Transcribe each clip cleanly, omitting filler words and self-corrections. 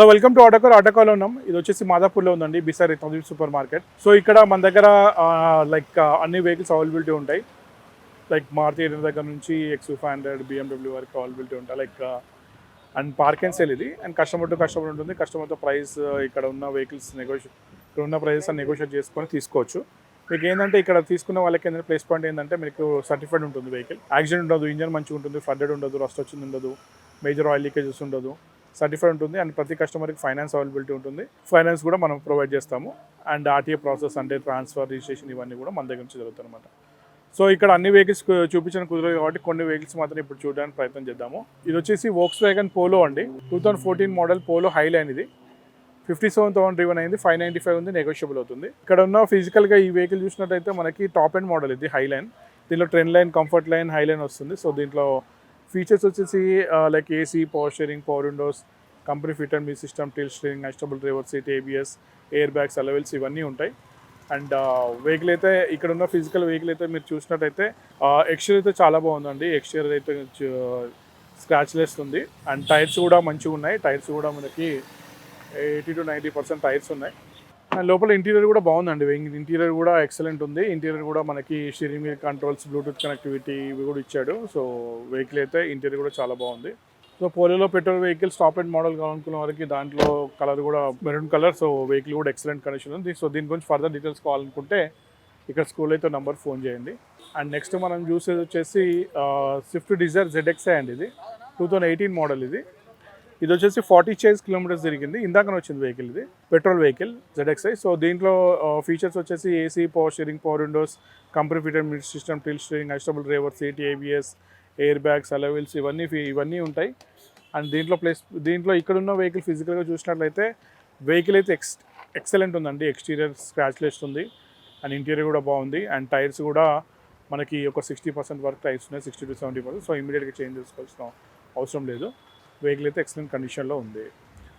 Hello welcome to ఆటోకాల్ ఉన్నాం. ఇది వచ్చేసి మాదాపూర్లో ఉందండి, బిసార్ రత్నదీప్ సూపర్ మార్కెట్. సో ఇక్కడ మన దగ్గర అన్ని వెహికల్స్ అవైలబిలిటీ ఉంటాయి. లైక్ మారుతి ఎయిర్ దగ్గర నుంచి X500 BMW వరకు అవైలబిలిటీ ఉంటాయి. అండ్ పార్క్ అండ్ సేల్ ఇది. అండ్ కస్టమర్ టు కస్టమర్ ఉంటుంది. కస్టమర్తో ప్రైస్ ఇక్కడ ఉన్న వెహికల్స్ ఇక్కడ ఉన్న ప్రైజెస్ అని నెగోషియేట్ చేసుకొని తీసుకోవచ్చు. మీకు ఏంటంటే ఇక్కడ తీసుకున్న వాళ్ళకి ఏంటంటే ప్లేస్ పాయింట్ ఏంటంటే మీకు సర్టిఫైడ్ ఉంటుంది. వెహికల్ యాక్సిడెంట్ ఉండదు, ఇంజన్ మంచిగా ఉంటుంది, ఫ్లడ్డెడ్ ఉండదు, రస్ట్ వచ్చింది ఉండదు, మేజర్ ఆయిల్ లీకేజెస్ ఉండదు, సర్టిఫైడ్ ఉంటుంది. అండ్ ప్రతి కస్టమర్కి ఫైనాన్స్ అవైలబిలిటీ ఉంటుంది. ఫైనాన్స్ కూడా మనం ప్రొవైడ్ చేస్తాము. అండ్ ఆర్టీఏ ప్రాసెస్ అంటే ట్రాన్స్ఫర్, రిజిస్ట్రేషన్ ఇవన్నీ కూడా మన దగ్గర నుంచి జరుగుతుంది అనమాట. సో ఇక్కడ అన్ని వెహికల్స్ చూపించడం కుదరదు కాబట్టి కొన్ని వెహికల్స్ మాత్రం ఇప్పుడు చూడడానికి ప్రయత్నం చేద్దాము. ఇది వచ్చేసి Volkswagen పోలో అండి, 2014 మోడల్ పోలో హైలైన్. ఇది 57,000 డ్రివెన్ అయింది, 595 ఉంది, నెగోషియబుల్ అవుతుంది. ఇక్కడ ఉన్న ఫిజికల్గా ఈ వెహికల్ చూసినట్టయితే మనకి టాప్ ఎండ్ మోడల్ ఇది హైలైన్. దీంట్లో trend line, comfort line, highline వస్తుంది. సో దీంట్లో ఫీచర్స్ వచ్చేసి like AC, power steering, power windows, company fit and me system, tilt steering, adjustable driver seat, ABS, air bags, అలవెల్స్ ఇవన్నీ ఉంటాయి. And vehicle అయితే ఇక్కడ ఉన్న ఫిజికల్ వెహికల్ అయితే మీరు చూసినట్టయితే ఎక్స్టీరియర్ అయితే చాలా బాగుందండి. ఎక్స్టీరియర్ అయితే స్క్రాచ్లెస్ ఉంది. అండ్ టైర్స్ కూడా మంచిగా ఉన్నాయి. టైర్స్ కూడా మనకి 80 to 90% టైర్స్ ఉన్నాయి. అండ్ లోపల ఇంటీరియర్ కూడా బాగుందండి. ఇంటీరియర్ కూడా ఎక్సలెంట్ ఉంది. ఇంటీరియర్ కూడా మనకి steering wheel controls, Bluetooth connectivity ఇవి కూడా ఇచ్చాడు. సో వెహికల్ అయితే ఇంటీరియర్ కూడా చాలా బాగుంది. సో పోలోలో petrol vehicle top end model కావాలనుకున్న వారికి దాంట్లో కలర్ కూడా మెరూన్ కలర్. సో వెహికల్ కూడా ఎక్సలెంట్ కండిషన్ ఉంది. సో దీని గురించి ఫర్దర్ డీటెయిల్స్ కావాలనుకుంటే ఇక్కడ స్కూల్ అయితే నంబర్ ఫోన్ చేయండి. అండ్ నెక్స్ట్ మనం చూసేది వచ్చేసి స్విఫ్ట్ డిజైర్ ZXi అండి. ఇది 2018 మోడల్. ఇది వచ్చేసి 40 కిలోమీటర్స్ తిరిగింది. ఇందాకనే వచ్చింది వెహికల్. ఇది పెట్రోల్ వెహికల్ ZXi. సో దీంట్లో ఫీచర్స్ వచ్చేసి AC, power steering, power windows, company fitted music system, tilt steering, adjustable driver seat, ABS, air bags, అలవెల్స్ ఇవన్నీ ఉంటాయి. అండ్ దీంట్లో ఇక్కడున్న వెహికల్ ఫిజికల్గా చూసినట్లయితే వెహికల్ అయితే ఎక్సలెంట్ ఉందండి. ఎక్స్టీరియర్ స్క్రాచ్లెస్ ఉంది. అండ్ ఇంటీరియర్ కూడా బాగుంది. అండ్ టైర్స్ కూడా మనకి ఒక 60% వరకు టైర్స్ ఉన్నాయి, 60 to 70%. సో ఇమీడియట్గా చేంజ్ చేసుకోవాల్సిన అవసరం లేదు. వెహికల్ అయితే ఎక్సలెంట్ కండిషన్లో ఉంది.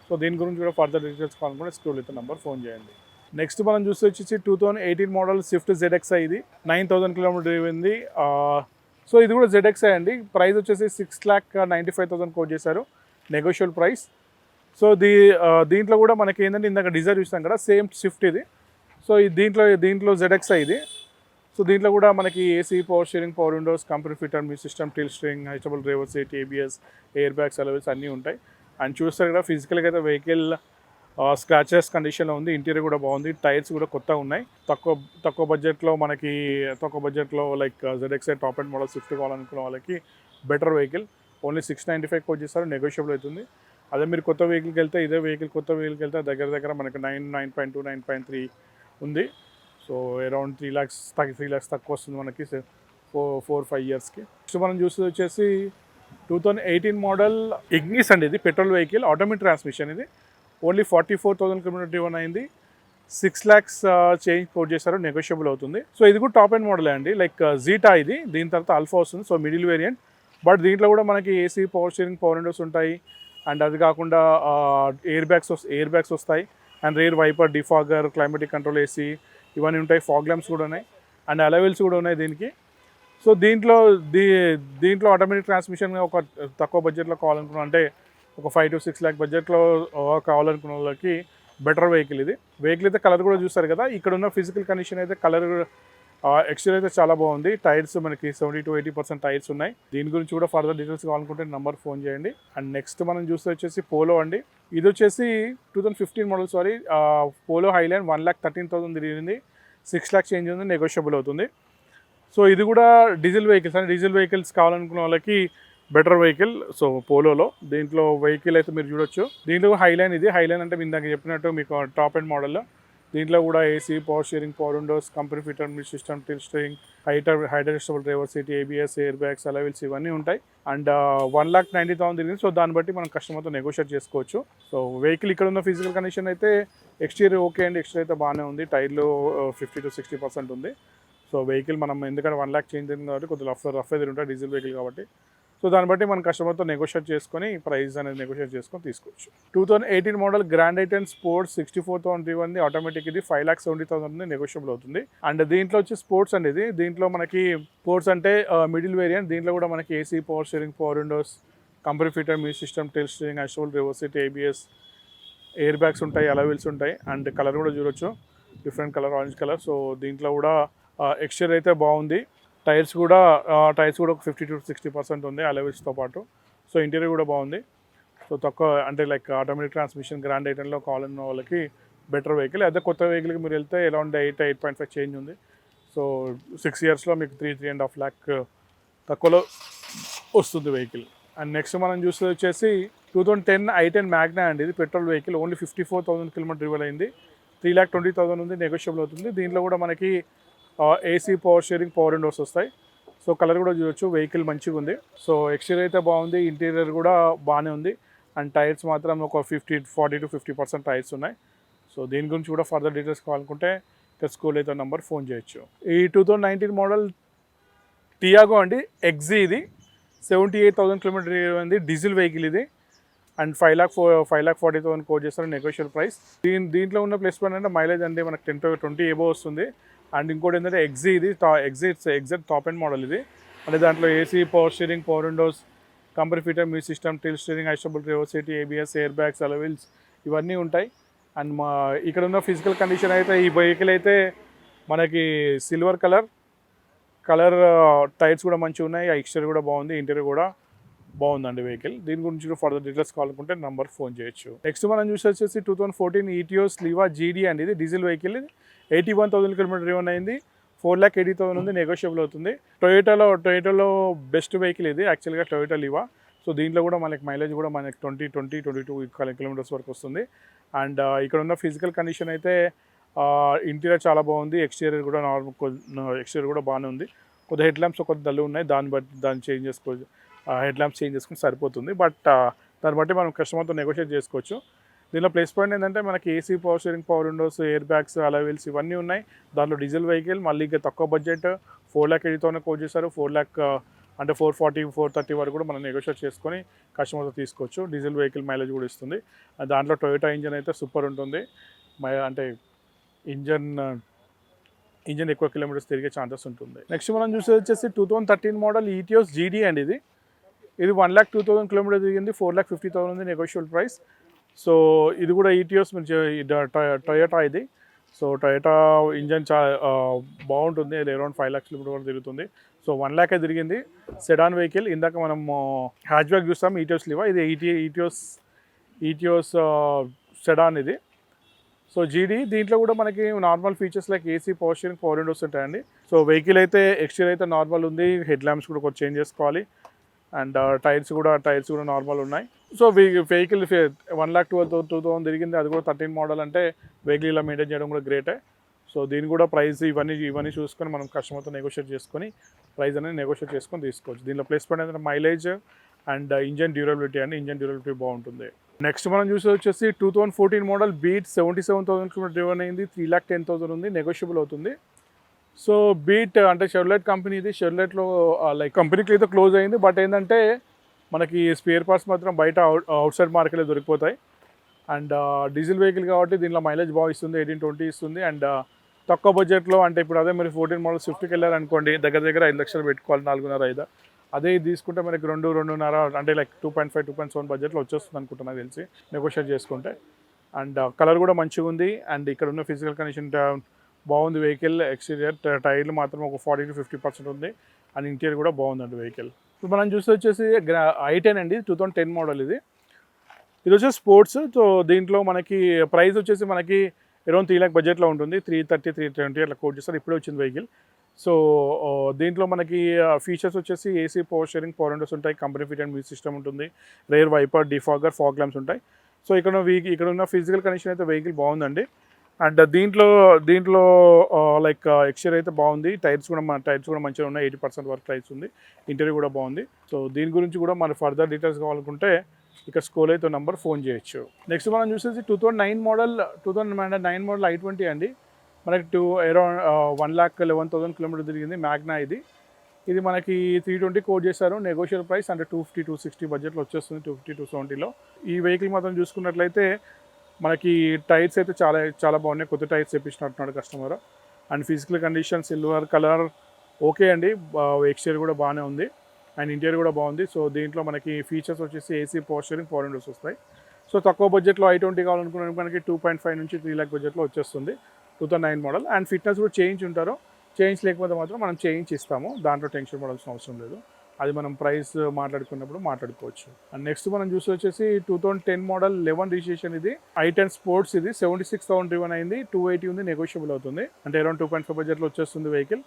సో దీని గురించి కూడా ఫర్దర్ డీటెయిల్స్ కావాలనుకుంటే స్క్రోల్ అయితే నెంబర్ ఫోన్ చేయండి. నెక్స్ట్ మనం చూస్తే వచ్చేసి 2018 మోడల్ స్విఫ్ట్ ZXi. ఇది 9,000 కిలోమీటర్ తిరిగింది. సో ఇది కూడా ZXi అండి. ప్రైస్ వచ్చేసి 6,95,000 కోట్ చేశారు, నెగోషియబుల్ ప్రైస్. సో దీంట్లో కూడా మనకి ఏంటంటే ఇందాక డిజైర్ చూసాం కదా, సేమ్ స్విఫ్ట్ ఇది. సో దీంట్లో ZXi ఇది. సో దీంట్లో కూడా మనకి AC, power steering, power windows, company fit and me system, tilt steering, adjustable driver seat, ABS, air bags, alloy wheels అన్నీ ఉంటాయి. అండ్ చూస్తారు కదా ఫిజికల్గా అయితే వెహికల్ స్క్రాచెస్ కండిషన్లో ఉంది. ఇంటీరియర్ కూడా బాగుంది. టైర్స్ కూడా కొత్తగా ఉన్నాయి. తక్కువ బడ్జెట్లో like ZXi top and model Swift కావాలనుకున్న వాళ్ళకి బెటర్ వెహికల్. ఓన్లీ 695 కోట్ చేస్తారు, నెగోషియబుల్ అవుతుంది. అదే మీరు కొత్త వెహికల్కి వెళ్తే కొత్త వెహికల్కి వెళ్తే దగ్గర మనకి 9.2, 9.3 ఉంది. సో అరౌండ్ 3 lakhs తక్కువ వస్తుంది మనకి 4-5 ఇయర్స్కి. నెక్స్ట్ మనం చూసేది వచ్చేసి 2018 మోడల్ ఇగ్నిస్ అండి. ఇది పెట్రోల్ వెహికల్, ఆటోమేటిక్ ట్రాన్స్మిషన్. ఇది ఓన్లీ 44,000 కిలోమీటర్ డ్రివెన్ అయింది. 6 lakhs చేంజ్ కోట్ చేశారు, నెగోషియబుల్ అవుతుంది. సో ఇది కూడా టాప్ ఎండ్ మోడల్ అండి. లైక్ జీటా ఇది. దీని తర్వాత ఆల్ఫా వస్తుంది. So middle variant. బట్ దీంట్లో కూడా మనకి AC, power steering, power windows ఉంటాయి. అండ్ అది కాకుండా ఎయిర్ బ్యాగ్స్ వస్తాయి. And rear wiper, defogger, climatic control, AC ఇవన్నీ ఉంటాయి. ఫాగ్ ల్యాంప్స్ కూడా ఉన్నాయి. అండ్ అలవెల్స్ కూడా ఉన్నాయి దీనికి. సో దీంట్లో ఆటోమేటిక్ ట్రాన్స్మిషన్ ఒక తక్కువ బడ్జెట్లో కావాలనుకున్నా, అంటే ఒక 5 to 6 lakh బడ్జెట్లో కావాలనుకున్న వాళ్ళకి బెటర్ వెహికల్ ఇది. వెహికల్ అయితే కలర్ కూడా చూస్తారు కదా. ఇక్కడ ఉన్న ఫిజికల్ కండిషన్ అయితే కలర్ ఎక్స్టీరియర్ అయితే చాలా బాగుంది. టైర్స్ మనకి 70 to 80% టైర్స్ ఉన్నాయి. దీని గురించి కూడా ఫర్దర్ డీటెయిల్స్ కావాలనుకుంటే నెంబర్ ఫోన్ చేయండి. అండ్ నెక్స్ట్ మనం చూస్తే వచ్చేసి పోలో అండి. ఇది వచ్చేసి 2015 మోడల్ పోలో హైలైన్ 1,13,000 తిరిగింది. 6 lakhs చేంజ్ ఉంది, నెగోషియబుల్ అవుతుంది. సో ఇది కూడా డీజిల్ వెహికల్స్ కావాలనుకున్న వాళ్ళకి బెటర్ వెహికల్. సో పోలోలో దీంట్లో వెహికల్ అయితే మీరు చూడొచ్చు. దీంట్లో హైలైన్. ఇది హైలైన్ అంటే ఇందాక చెప్పినట్టు మీకు టాప్ ఎండ్ మోడల్లో. దీంట్లో కూడా AC, power steering, power windows, company fit and me system, tilt steering, adjustable driver seat, ABS, air bags, అలవెల్స్ ఇవన్నీ ఉంటాయి. అండ్ 1,90,000 తిరిగింది. సో దాన్ని బట్టి మనం కస్టమర్తో నెగోషియేట్ చేసుకోవచ్చు. సో వెహికల్ ఇక్కడ ఉన్న ఫిజికల్ కండిషన్ అయితే ఎక్స్టీరియర్ ఓకే అండి. ఎక్స్టీరియర్ అయితే బాగానే ఉంది. టైర్లు 50 to 60% ఉంది. సో వెహికల్ మనం ఎందుకంటే 1 lakh చేంజ్ అయింది కాబట్టి కొద్దిగా రఫ్ అయితే ఉంటాయి, డీజిల్ వెహికల్ కాబట్టి. సో దాన్ని బట్టి మనం కస్టమర్తో నెగోషియేట్ చేసుకొని ప్రైస్ అనేది నెగోషియేట్ చేసుకొని తీసుకోవచ్చు. 2018 మోడల్ గ్రాండ్ ఐటెన్ స్పోర్ట్స్ 64,000 డ్రివెన్ ఆటోమేటిక్. ఇది 5,70,000 ఉంది, నెగోషియబుల్ అవుతుంది. అండ్ దీంట్లో వచ్చి స్పోర్ట్స్ అండి. దీంట్లో మనకి స్పోర్ట్స్ అంటే మిడిల్ వేరియంట్. దీంట్లో కూడా మనకి AC, power steering, power windows, company fit and music system, tilt steering, adjustable driver seat, ABS, air bags ఉంటాయి, అలవీల్స్ ఉంటాయి, అండ్ కలర్ కూడా చూడొచ్చు, different colour, orange colour. So దీంట్లో కూడా ఎక్స్చర్ అయితే బాగుంది. టైర్స్ కూడా ఒక 50-60% ఉంది అలవీల్స్తో పాటు. సో ఇంటీరియర్ కూడా బాగుంది. సో తక్కువ అంటే లైక్ ఆటోమేటిక్ ట్రాన్స్మిషన్ గ్రాండ్ ఐటెంలో కావాలన్న వాళ్ళకి బెటర్ వెహికల్. అదే కొత్త వెహికల్కి మీరు వెళ్తే అరౌండ్ 8.5 చేంజ్ ఉంది. సో 6 ఇయర్స్లో మీకు 3.5 lakh తక్కువలో వస్తుంది వెహికల్. అండ్ నెక్స్ట్ మనం చూస్తే వచ్చేసి 2010 i10 మ్యాగ్నా అండి. ఇది పెట్రోల్ వెహికల్, ఓన్లీ 54,000 కిలోమీటర్ డ్రైవల్ అయింది. 3,20,000 ఉంది, నెగోషియబుల్ అవుతుంది. దీంట్లో కూడా మనకి AC, power steering, power windows వస్తాయి. సో కలర్ కూడా చూడొచ్చు, వెహికల్ మంచిగా ఉంది. సో ఎక్స్టీరియర్ అయితే బాగుంది, ఇంటీరియర్ కూడా బాగానే ఉంది. అండ్ టైర్స్ మాత్రం ఒక 40-50% టైర్స్ ఉన్నాయి. సో దీని గురించి కూడా ఫర్దర్ డీటెయిల్స్ కావాలనుకుంటే ఇక్కడ స్కూల్ అయితే నెంబర్ ఫోన్ చేయొచ్చు. ఈ 2019 మోడల్ టియాగో అండి, ఎగ్జీ. ఇది 78,000 కిలోమీటర్ ఉంది, డీజిల్ వెహికల్ ఇది. అండ్ 5,40,000 కోట్ చేస్తారు, నెగోషియల్ ప్రైస్. దీంట్లో ఉన్న ప్లస్ పాయింట్ అంటే మైలేజ్ అంటే మనకు 10-20 ఏబో వస్తుంది. అండ్ ఇంకోటి ఏంటంటే ఎగ్జీ, ఇది ఎగ్జాక్ట్ టాప్ ఎండ్ మోడల్ ఇది. అంటే దాంట్లో AC, power steering, power windows, company fitter, music system, tilt steering, adjustable రివర్సిటీ, ఏబిఎస్, ఎయిర్ బ్యాగ్స్, అలవీల్స్ ఇవన్నీ ఉంటాయి. అండ్ ఇక్కడ ఉన్న ఫిజికల్ కండిషన్ అయితే ఈ వెహికల్ అయితే మనకి సిల్వర్ కలర్ టైర్స్ కూడా మంచిగా ఉన్నాయి. ఎక్స్టీరియర్ కూడా బాగుంది, ఇంటీరియర్ కూడా బాగుందండి వెహికల్. దీని గురించి కూడా ఫర్దర్ డీటెయిల్స్ కావాలనుకుంటే నెంబర్ ఫోన్ చేయొచ్చు. నెక్స్ట్ మనం చూసి వచ్చేసి 2014 ఈటియోస్ లీవా జీడీ అండి. ఇది డీజిల్ వెహికల్, 81,000 కిలోమీటర్ డ్రైవన్ అయింది. 4,80,000 ఉంది, నెగోషియబుల్ అవుతుంది. టొయోటాలో బెస్ట్ వెహికల్ ఇది యాక్చువల్గా, టొయోటా లీవా. సో దీంట్లో కూడా మనకి మైలేజ్ కూడా మనకి 22 కిలోమీటర్స్ వరకు వస్తుంది. అండ్ ఇక్కడ ఉన్న ఫిజికల్ కండిషన్ అయితే ఇంటీరియర్ చాలా బాగుంది, ఎక్స్టీరియర్ కూడా ఎక్స్టీరియర్ కూడా బాగానే ఉంది. కొద్దిగా హెడ్ ల్యాంప్స్ కొద్ది డల్ ఉన్నాయి, దాన్ని చేంజ్ చేసుకోవచ్చు, హెడ్ ల్యాంప్స్ చేంజ్ చేసుకుని సరిపోతుంది. బట్ దాన్ని బట్టి మనం కస్టమర్తో నెగోషియేట్ చేసుకోవచ్చు. దీనిలో ప్లస్ పాయింట్ ఏంటంటే మనకి AC, power steering, power Windows, air bags, alloy wheels ఇవన్నీ ఉన్నాయి. దాంట్లో డీజిల్ వెహికల్, మళ్ళీ ఇంకా తక్కువ బడ్జెట్ 4,80,000 కోట్ చేశారు. 4 lakh అంటే 440-430 వరకు కూడా మనం నెగోషియేట్ చేసుకొని కస్టమర్తో తీసుకోవచ్చు. డీజిల్ వెహికల్ మైలేజ్ కూడా ఇస్తుంది. దాంట్లో టొయోటా ఇంజన్ అయితే సూపర్ ఉంటుంది. అంటే ఇంజన్ ఎక్కువ కిలోమీటర్స్ తిరిగే ఛాన్సెస్ ఉంటుంది. నెక్స్ట్ మనం చూసేది వచ్చేసి 2013 మోడల్ ఈటియోస్ జీడీ అండి. ఇది 1,02,000 కిలోమీటర్ తిరిగింది, 4,50,000 ఉంది, నెగోషియబుల్ ప్రైస్. సో ఇది కూడా ఈటియోస్ టొయోటా ఇది. సో టొయోటా ఇంజన్ బాగుంటుంది, అరౌండ్ 5 lakhs కిలోమీటర్ వరకు తిరుగుతుంది. సో 1 lakh తిరిగింది. Sedan vehicle. ఇందాక మనం హ్యాచ్ బ్యాక్ చూస్తాం, ఈటియోస్ లివా. ఇది ఈటియోస్ సెడాన్ ఇది. సో జీడీ, దీంట్లో కూడా మనకి normal features like AC, power steering, power Windows ఉంటాయండి. సో వెహికల్ అయితే ఎక్స్టీరియర్ అయితే నార్మల్ ఉంది, హెడ్ ల్యాంప్స్ కూడా కొంచెం చేంజ్ చేసుకోవాలి. అండ్ టైర్స్ కూడా నార్మల్ ఉన్నాయి. సో వెహికల్ 1,12,000 తిరిగింది, అది కూడా 13 మోడల్ అంటే వెహికల్ ఇలా మెయింటైన్ చేయడం కూడా గ్రేటే. సో దీని కూడా ప్రైస్ ఇవన్నీ చూసుకొని మనం కస్టమర్తో నెగోషియేట్ చేసుకొని ప్రైస్ అనేది నెగోషియేట్ చేసుకొని తీసుకోవచ్చు. దీనిలో ప్లస్ పాయింట్ ఏంటంటే మైలేజ్ అండ్ ఇంజన్ డ్యూరబిలిటీ అండి. ఇంజన్ డ్యూరబిలిటీ బాగుంటుంది. నెక్స్ట్ మనం చూసి వచ్చేసి 2014 మోడల్ బీట్ 77,000 కిలోమీటర్ డ్రైవన్ అయింది, 3,10,000 ఉంది, నెగోషియబుల్ అవుతుంది. సో బీట్ అంటే షెవ్రలెట్ కంపెనీ ఇది. షెవ్రలెట్లో లైక్ కంపెనీకి అయితే క్లోజ్ అయింది, బట్ ఏంటంటే మనకి స్పేర్ పార్ట్స్ మాత్రం బయట అవుట్ సైడ్ మార్కెట్లో దొరికిపోతాయి. అండ్ డీజిల్ వెహికల్ కాబట్టి దీనిలో మైలేజ్ బాగా ఇస్తుంది, 18-20 ఇస్తుంది. అండ్ తక్కువ బడ్జెట్లో అంటే ఇప్పుడు అదే మీరు 14 మోడల్ స్విఫ్ట్కి వెళ్ళారనుకోండి, దగ్గర 5 లక్షలు పెట్టుకోవాలి, 4.5. అదే ఇది తీసుకుంటే మనకి 2.5 అంటే లైక్ 2.5-2.7 బడ్జెట్లో వచ్చేస్తుంది అనుకుంటున్నా తెలిసి, నెగోషియేట్ చేసుకుంటే. అండ్ కలర్ కూడా మంచిగా ఉంది. అండ్ ఇక్కడ ఉన్న ఫిజికల్ కండిషన్ బాగుంది వెహికల్. ఎక్స్టీరియర్ టైర్లు మాత్రం ఒక 40-50% ఉంది. అండ్ ఇంటీరియర్ కూడా బాగుందండి వెహికల్. ఇప్పుడు మనం చూస్తే వచ్చేసి i10 అండి, 2010 మోడల్ ఇది వచ్చేసి స్పోర్ట్స్. సో దీంట్లో మనకి ప్రైస్ వచ్చేసి మనకి అరౌండ్ 3 lakh బడ్జెట్లో ఉంటుంది, 330-320 అట్లా కోట్ చేస్తారు. ఇప్పుడే వచ్చింది వెహికల్. సో దీంట్లో మనకి ఫీచర్స్ వచ్చేసి AC, power steering, power windows ఉంటాయి, కంపెనీ ఫిటెడ్ మ్యూజిక్ సిస్టమ్ ఉంటుంది, rear wiper, defogger, fog lamps ఉంటాయి. సో ఇక్కడ ఉన్న ఫిజికల్ కండిషన్ అయితే వెహికల్ బాగుందండి. అండ్ దీంట్లో లైక్ ఎక్స్టీరియర్ అయితే బాగుంది. టైర్స్ కూడా మంచిగా ఉన్నాయి, 80% వరకు టైర్స్ ఉంది, ఇంటీరియర్ కూడా బాగుంది. సో దీని గురించి కూడా మన ఫర్దర్ డీటెయిల్స్ కావాలనుకుంటే ఇక్కడ స్కూల్ అయితే నెంబర్ ఫోన్ చేయొచ్చు. నెక్స్ట్ మనం చూసేసి 2009 మోడల్ i20 అండి. మనకి అరౌండ్ 1,11,000 కిలోమీటర్ తిరిగింది, మ్యాగ్నా ఇది మనకి 320 కోట్ చేశారు, నెగోషియల్ ప్రైస్ అంటే 250-260 బడ్జెట్లో వచ్చేస్తుంది, 250-270లో. ఈ వెహికల్ మాత్రం చూసుకున్నట్లయితే మనకి టైర్స్ అయితే చాలా బాగున్నాయి, కొత్త టైర్స్ తెప్పించినట్టున్నాడు customer. And physical condition silver colour okay అండి, ఎక్స్టీరియర్ కూడా బాగానే ఉంది, అండ్ ఇంటీరియర్ కూడా బాగుంది. సో దీంట్లో మనకి ఫీచర్స్ వచ్చేసి AC, power steering, power windows వస్తాయి. సో సో తక్కువ బడ్జెట్లో i20 కావాలనుకున్న మనకి 2.5 నుంచి 3 lakh బడ్జెట్లో వచ్చేస్తుంది 2009 మోడల్. అండ్ ఫిట్నెస్ కూడా చేంజ్ ఉంటారు, చేంజ్ లేకపోతే మాత్రం మనం చేంజ్ ఇస్తాము, దాంట్లో టెన్షన్ పడాల్సిన అవసరం లేదు. అది మనం ప్రైస్ మాట్లాడుకున్నప్పుడు మాట్లాడుకోవచ్చు. అండ్ నెక్స్ట్ మనం చూసి వచ్చేసి 2010 మోడల్ 11 రిజిస్ట్రేషన్, ఇది i10 స్పోర్ట్స్, ఇది 76,000 డ్రివెన్ అయింది, 280 ఉంది, నెగోషియబుల్ అవుతుంది, అంటే అరౌండ్ 2.5 బడ్జెట్లో వచ్చేస్తుంది vehicle.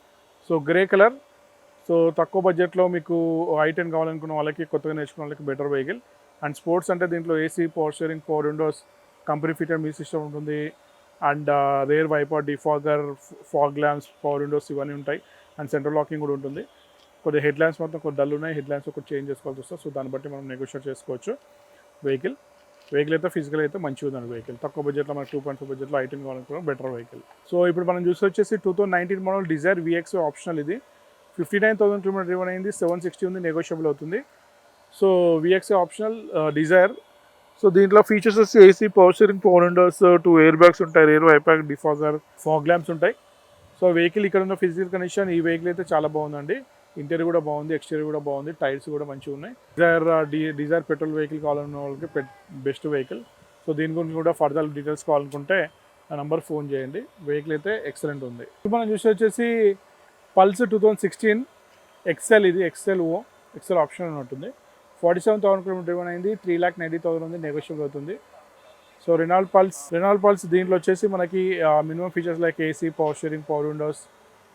So grey colour, so తక్కువ బడ్జెట్లో మీకు i10 కావాలనుకున్న వాళ్ళకి, కొత్తగా నేర్చుకున్న వాళ్ళకి బెటర్ వెహికల్. అండ్ స్పోర్ట్స్ అంటే దీంట్లో AC, power steering, 4 windows, company fitted music system ఉంటుంది, and rear wiper, defogger, fog lamps, power windows ఇవన్నీ ఉంటాయి, అండ్ సెంట్రల్ లాకింగ్ కూడా ఉంటుంది. కొద్దిగా హెడ్ ల్యాంప్స్ మాత్రం కొద్ది డల్ ఉన్నాయి, హెడ్ ల్యాంప్స్ ఒకటి చేంజ్ చేసుకోవాల్సి వస్తుంది. సో దాన్ని బట్టి మనం నెగోషియేట్ చేసుకోవచ్చు. వెహికల్ అయితే ఫిజికల్ అయితే మంచిగా ఉందండి వెహికల్. తక్కువ బడ్జెట్లో మనకి 2.5 బడ్జెట్లో i10 కావాలనుకున్న బెటర్ వెహికల్. సో ఇప్పుడు మనం చూసి వచ్చేసి 2019 మోడల్ డిజైర్ VX ఆప్షనల్, ఇది 59,000 కిలోమీటర్ డ్రివెన్ అయింది, 760 ఉంది, నెగోషియబుల్ అవుతుంది. So VX optional Dzire. So దీంట్లో ఫీచర్స్ వచ్చి AC, power steering, 4 windows, 2 air bags ఉంటాయి, rear wiper, defogger, fog lamps ఉంటాయి. సో వెహికల్ ఇక్కడ ఉన్న ఫిజికల్ కండిషన్, ఈ వెహికల్ అయితే చాలా బాగుందండి. ఇంటీరియర్ కూడా బాగుంది, ఎక్స్టీరియర్ కూడా బాగుంది, టైర్స్ కూడా మంచిగా ఉన్నాయి. డిజైర్ పెట్రోల్ వెహికల్ కావాలన్న వాళ్ళకి బెస్ట్ వెహికల్. సో దీని గురించి కూడా ఫర్దర్ డీటెయిల్స్ కావాలనుకుంటే ఆ నెంబర్ ఫోన్ చేయండి. వెహికల్ అయితే ఎక్సలెంట్ ఉంది. ఇప్పుడు మనం చూసి వచ్చేసి పల్స్ 2016 XL, ఇది XL ఆప్షన్ అని ఉంటుంది, 47,000 కిలోమీటర్ డ్రివెన్ అయింది, 3,90,000 ఉంది, నెగోషియబుల్ అవుతుంది. సో రెనాల్డ్ పల్స్ దీంట్లో వచ్చేసి మనకి minimum features like AC, power steering, power windows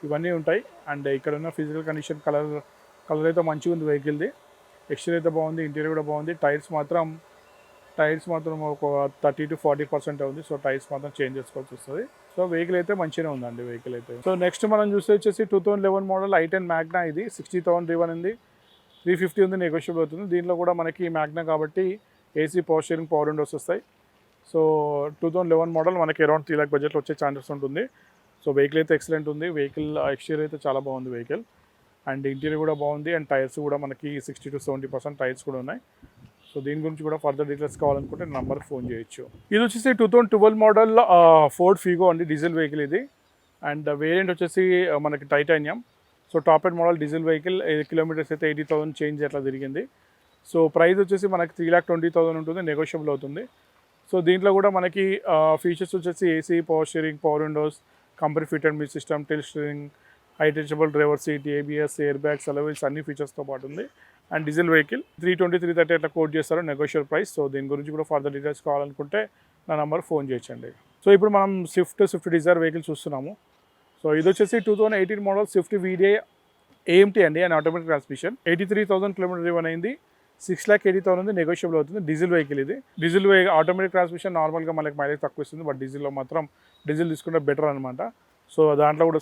ఇవన్నీ ఉంటాయి. అండ్ ఇక్కడ ఉన్న ఫిజికల్ కండిషన్, కలర్ అయితే మంచిగా ఉంది వెహికల్ది, ఎక్స్టీరియర్ అయితే బాగుంది, ఇంటీరియర్ కూడా బాగుంది. టైర్స్ మాత్రం ఒక 30 to 40% ఉంది. సో టైర్స్ మాత్రం చేంజ్ చేసుకోవాల్సి వస్తుంది. సో వెహికల్ అయితే మంచిగానే ఉందండి వెహికల్ అయితే. సో నెక్స్ట్ మనం చూస్తే వచ్చేసి 2011 మోడల్ i10 మ్యాగ్నా, ఇది 60,000 డ్రివెన్ ఉంది, 350 ఉంది, నెగోషియబుల్ అవుతుంది. దీంట్లో కూడా మనకి మ్యాగ్నా కాబట్టి AC, power steering, power windows వస్తాయి. సో 2011 మోడల్ మనకి అరౌండ్ 3 lakh బడ్జెట్లో వచ్చే ఛాన్సెస్ ఉంటుంది. సో వెహికల్ అయితే ఎక్సలెంట్ ఉంది, వెహికల్ ఎక్స్టీరియర్ అయితే చాలా బాగుంది వెహికల్, అండ్ ఇంటీరియర్ కూడా బాగుంది, అండ్ టైర్స్ కూడా మనకి 60 to 70% టైర్స్ కూడా ఉన్నాయి. సో దీని గురించి కూడా ఫర్దర్ డీటెయిల్స్ కావాలనుకుంటే నెంబర్ ఫోన్ చేయొచ్చు. ఇది వచ్చేసి 2012 మోడల్ ఫోర్డ్ ఫిగో అండి, డీజిల్ వెహికల్ ఇది, అండ్ వేరియంట్ వచ్చేసి మనకి titanium. So top end model diesel vehicle, kilometres అయితే 80,000 చేంజ్ అట్లా తిరిగింది. సో ప్రైస్ వచ్చేసి మనకి 3,20,000 ఉంటుంది, నెగోషియబుల్ అవుతుంది. సో దీంట్లో కూడా మనకి ఫీచర్స్ వచ్చేసి AC, power steering, power windows, company fitted music system, tilt steering, high touchable driver seat, ABS, air bags, అలవెల్స్ అన్ని ఫీచర్స్తో పాటు ఉంది. అండ్ డీజిల్ వెహికల్ 320, 330 అట్లా కోట్ చేస్తారు, నెగోషియల్ ప్రైస్. సో దీని గురించి కూడా ఫర్దర్ డీటెయిల్స్ కావాలనుకుంటే నా నెంబర్ ఫోన్ చేయొచ్చండి. సో ఇప్పుడు మనం స్విఫ్ట్ డిజైర్ వెహికల్ చూస్తున్నాము. సో ఇది వచ్చేసి 2018 మోడల్ స్విఫ్ట్ VDI AMT అండి, and automatic transmission, 83,000 kilometre driven అయింది, 6,80,000 ఉంది, నెగోషియబుల్ అవుతుంది. డీజిల్ వెహికల్ ఇది, ఆటోమేటిక్ ట్రాన్స్మిషన్ నార్మల్గా మనకి మైలేజ్ తక్కువ ఇస్తుంది, బట్ డీజిల్లో మాత్రం డీజిల్ తీసుకుంటే బెటర్ అనమాట. సో దాంట్లో కూడా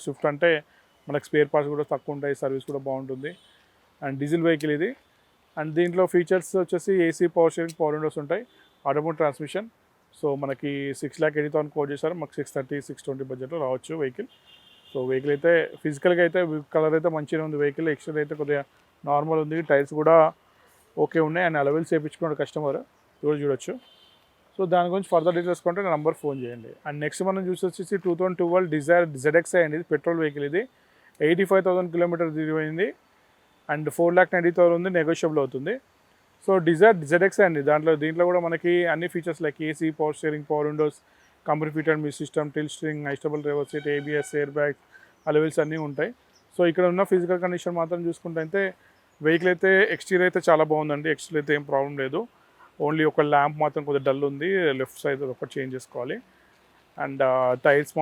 స్విఫ్ట్ అంటే మనకి స్పేర్ పార్ట్స్ కూడా తక్కువ ఉంటాయి, సర్వీస్ కూడా బాగుంటుంది, అండ్ డీజిల్ వెహికల్ ఇది. అండ్ దీంట్లో ఫీచర్స్ వచ్చేసి AC, power steering, power windows ఉంటాయి, ఆటోమేటిక్ ట్రాన్స్మిషన్. సో మనకి 6,80,000 కోట్ చేశారు, మాకు 630, 620 బడ్జెట్లో రావచ్చు వెహికల్. సో వెహికల్ అయితే ఫిజికల్గా అయితే కలర్ అయితే మంచిగా ఉంది వెహికల్, ఎక్స్టీరియర్ అయితే కొద్దిగా నార్మల్ ఉంది, టైర్స్ కూడా ఓకే ఉన్నాయి, అండ్ అలవెల్స్ వేయించుకున్నాడు కస్టమర్, చూడొచ్చు. సో దాని గురించి ఫర్దర్ డీటెయిల్స్ కొంటే నా నెంబర్ ఫోన్ చేయండి. అండ్ నెక్స్ట్ మనం చూసి వచ్చేసి 2012 డిజైర్ ZXi అండి, ఇది పెట్రోల్ వెహికల్, ఇది 85,000 కిలోమీటర్ తిరిగింది, అండ్ 4,90,000 ఉంది, నెగోషియబుల్ అవుతుంది. సో డిజైర్ ZXi అండి, దీంట్లో కూడా మనకి అన్ని features like AC, power steering, power windows, company fitted music system, tilt steering, adjustable driver seat, ABS, air bags, alloy wheels అన్నీ ఉంటాయి. సో ఇక్కడ ఉన్న ఫిజికల్ కండిషన్ మాత్రం చూసుకుంటే అయితే వెహికల్ అయితే ఎక్స్టీరియర్ అయితే చాలా బాగుందండి, ఎక్స్టీరియర్ అయితే ఏం ప్రాబ్లం లేదు, ఓన్లీ ఒక ల్యాంప్ మాత్రం కొద్దిగా డల్ ఉంది, లెఫ్ట్ సైడ్ ఒకటి చేంజ్ చేసుకోవాలి. అండ్ టైర్స్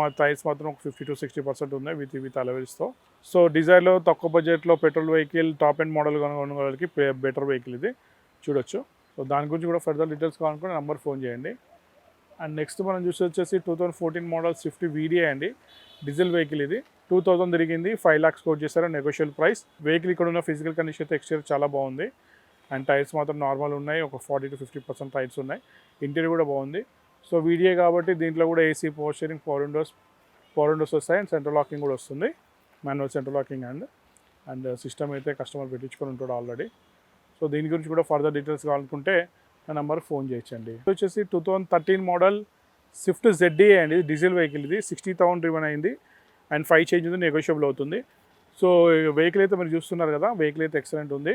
మాత్రం ఒక 50 to 60% ఉన్నాయి విత్ అలవెల్స్తో. సో డిజైర్లో తక్కువ బడ్జెట్లో petrol vehicle, top end model కొనుగోలు వాళ్ళకి బెటర్ వెహికల్ ఇది, చూడొచ్చు. సో దాని గురించి కూడా ఫర్దర్ డీటెయిల్స్ కావాలనుకుంటే నెంబర్ ఫోన్ చేయండి. అండ్ నెక్స్ట్ మనం చూసి వచ్చేసి 2014 మోడల్ స్విఫ్ట్ VDI అండి, డీజిల్ వెహికల్ ఇది, 2,000 తిరిగింది, 5 lakhs కోట్ చేశారు, నెగోషియల్ ప్రైస్. వెహికల్ ఇక్కడ ఉన్న ఫిజికల్ కండిషన్ అయితే ఎక్స్టీరియర్ చాలా బాగుంది, అండ్ టైర్స్ మాత్రం నార్మల్ ఉన్నాయి, ఒక 40 to 50% టైర్స్ ఉన్నాయి, ఇంటీరియర్ కూడా బాగుంది. సో VDI కాబట్టి దీంట్లో కూడా AC, power steering, power windows వస్తాయి, అండ్ సెంట్రల్ లాకింగ్ కూడా వస్తుంది, manual central locking. And system అయితే కస్టమర్ పెట్టించుకొని ఉంటాడు ఆల్రెడీ. సో దీని గురించి కూడా ఫర్దర్ డీటెయిల్స్ కావాలనుకుంటే నా నెంబర్ ఫోన్ చేయొచ్చండి. ఇది వచ్చేసి 2013 మోడల్ స్విఫ్ట్ ZDI అండి, ఇది డీజిల్ వెహికల్, ఇది 60,000 డ్రివెన్ అయింది, అండ్ 5 చేంజ్ ఉంది, నెగోషియబుల్ అవుతుంది. సో వెహికల్ అయితే మీరు చూస్తున్నారు కదా, వెహికల్ అయితే ఎక్సలెంట్ ఉంది,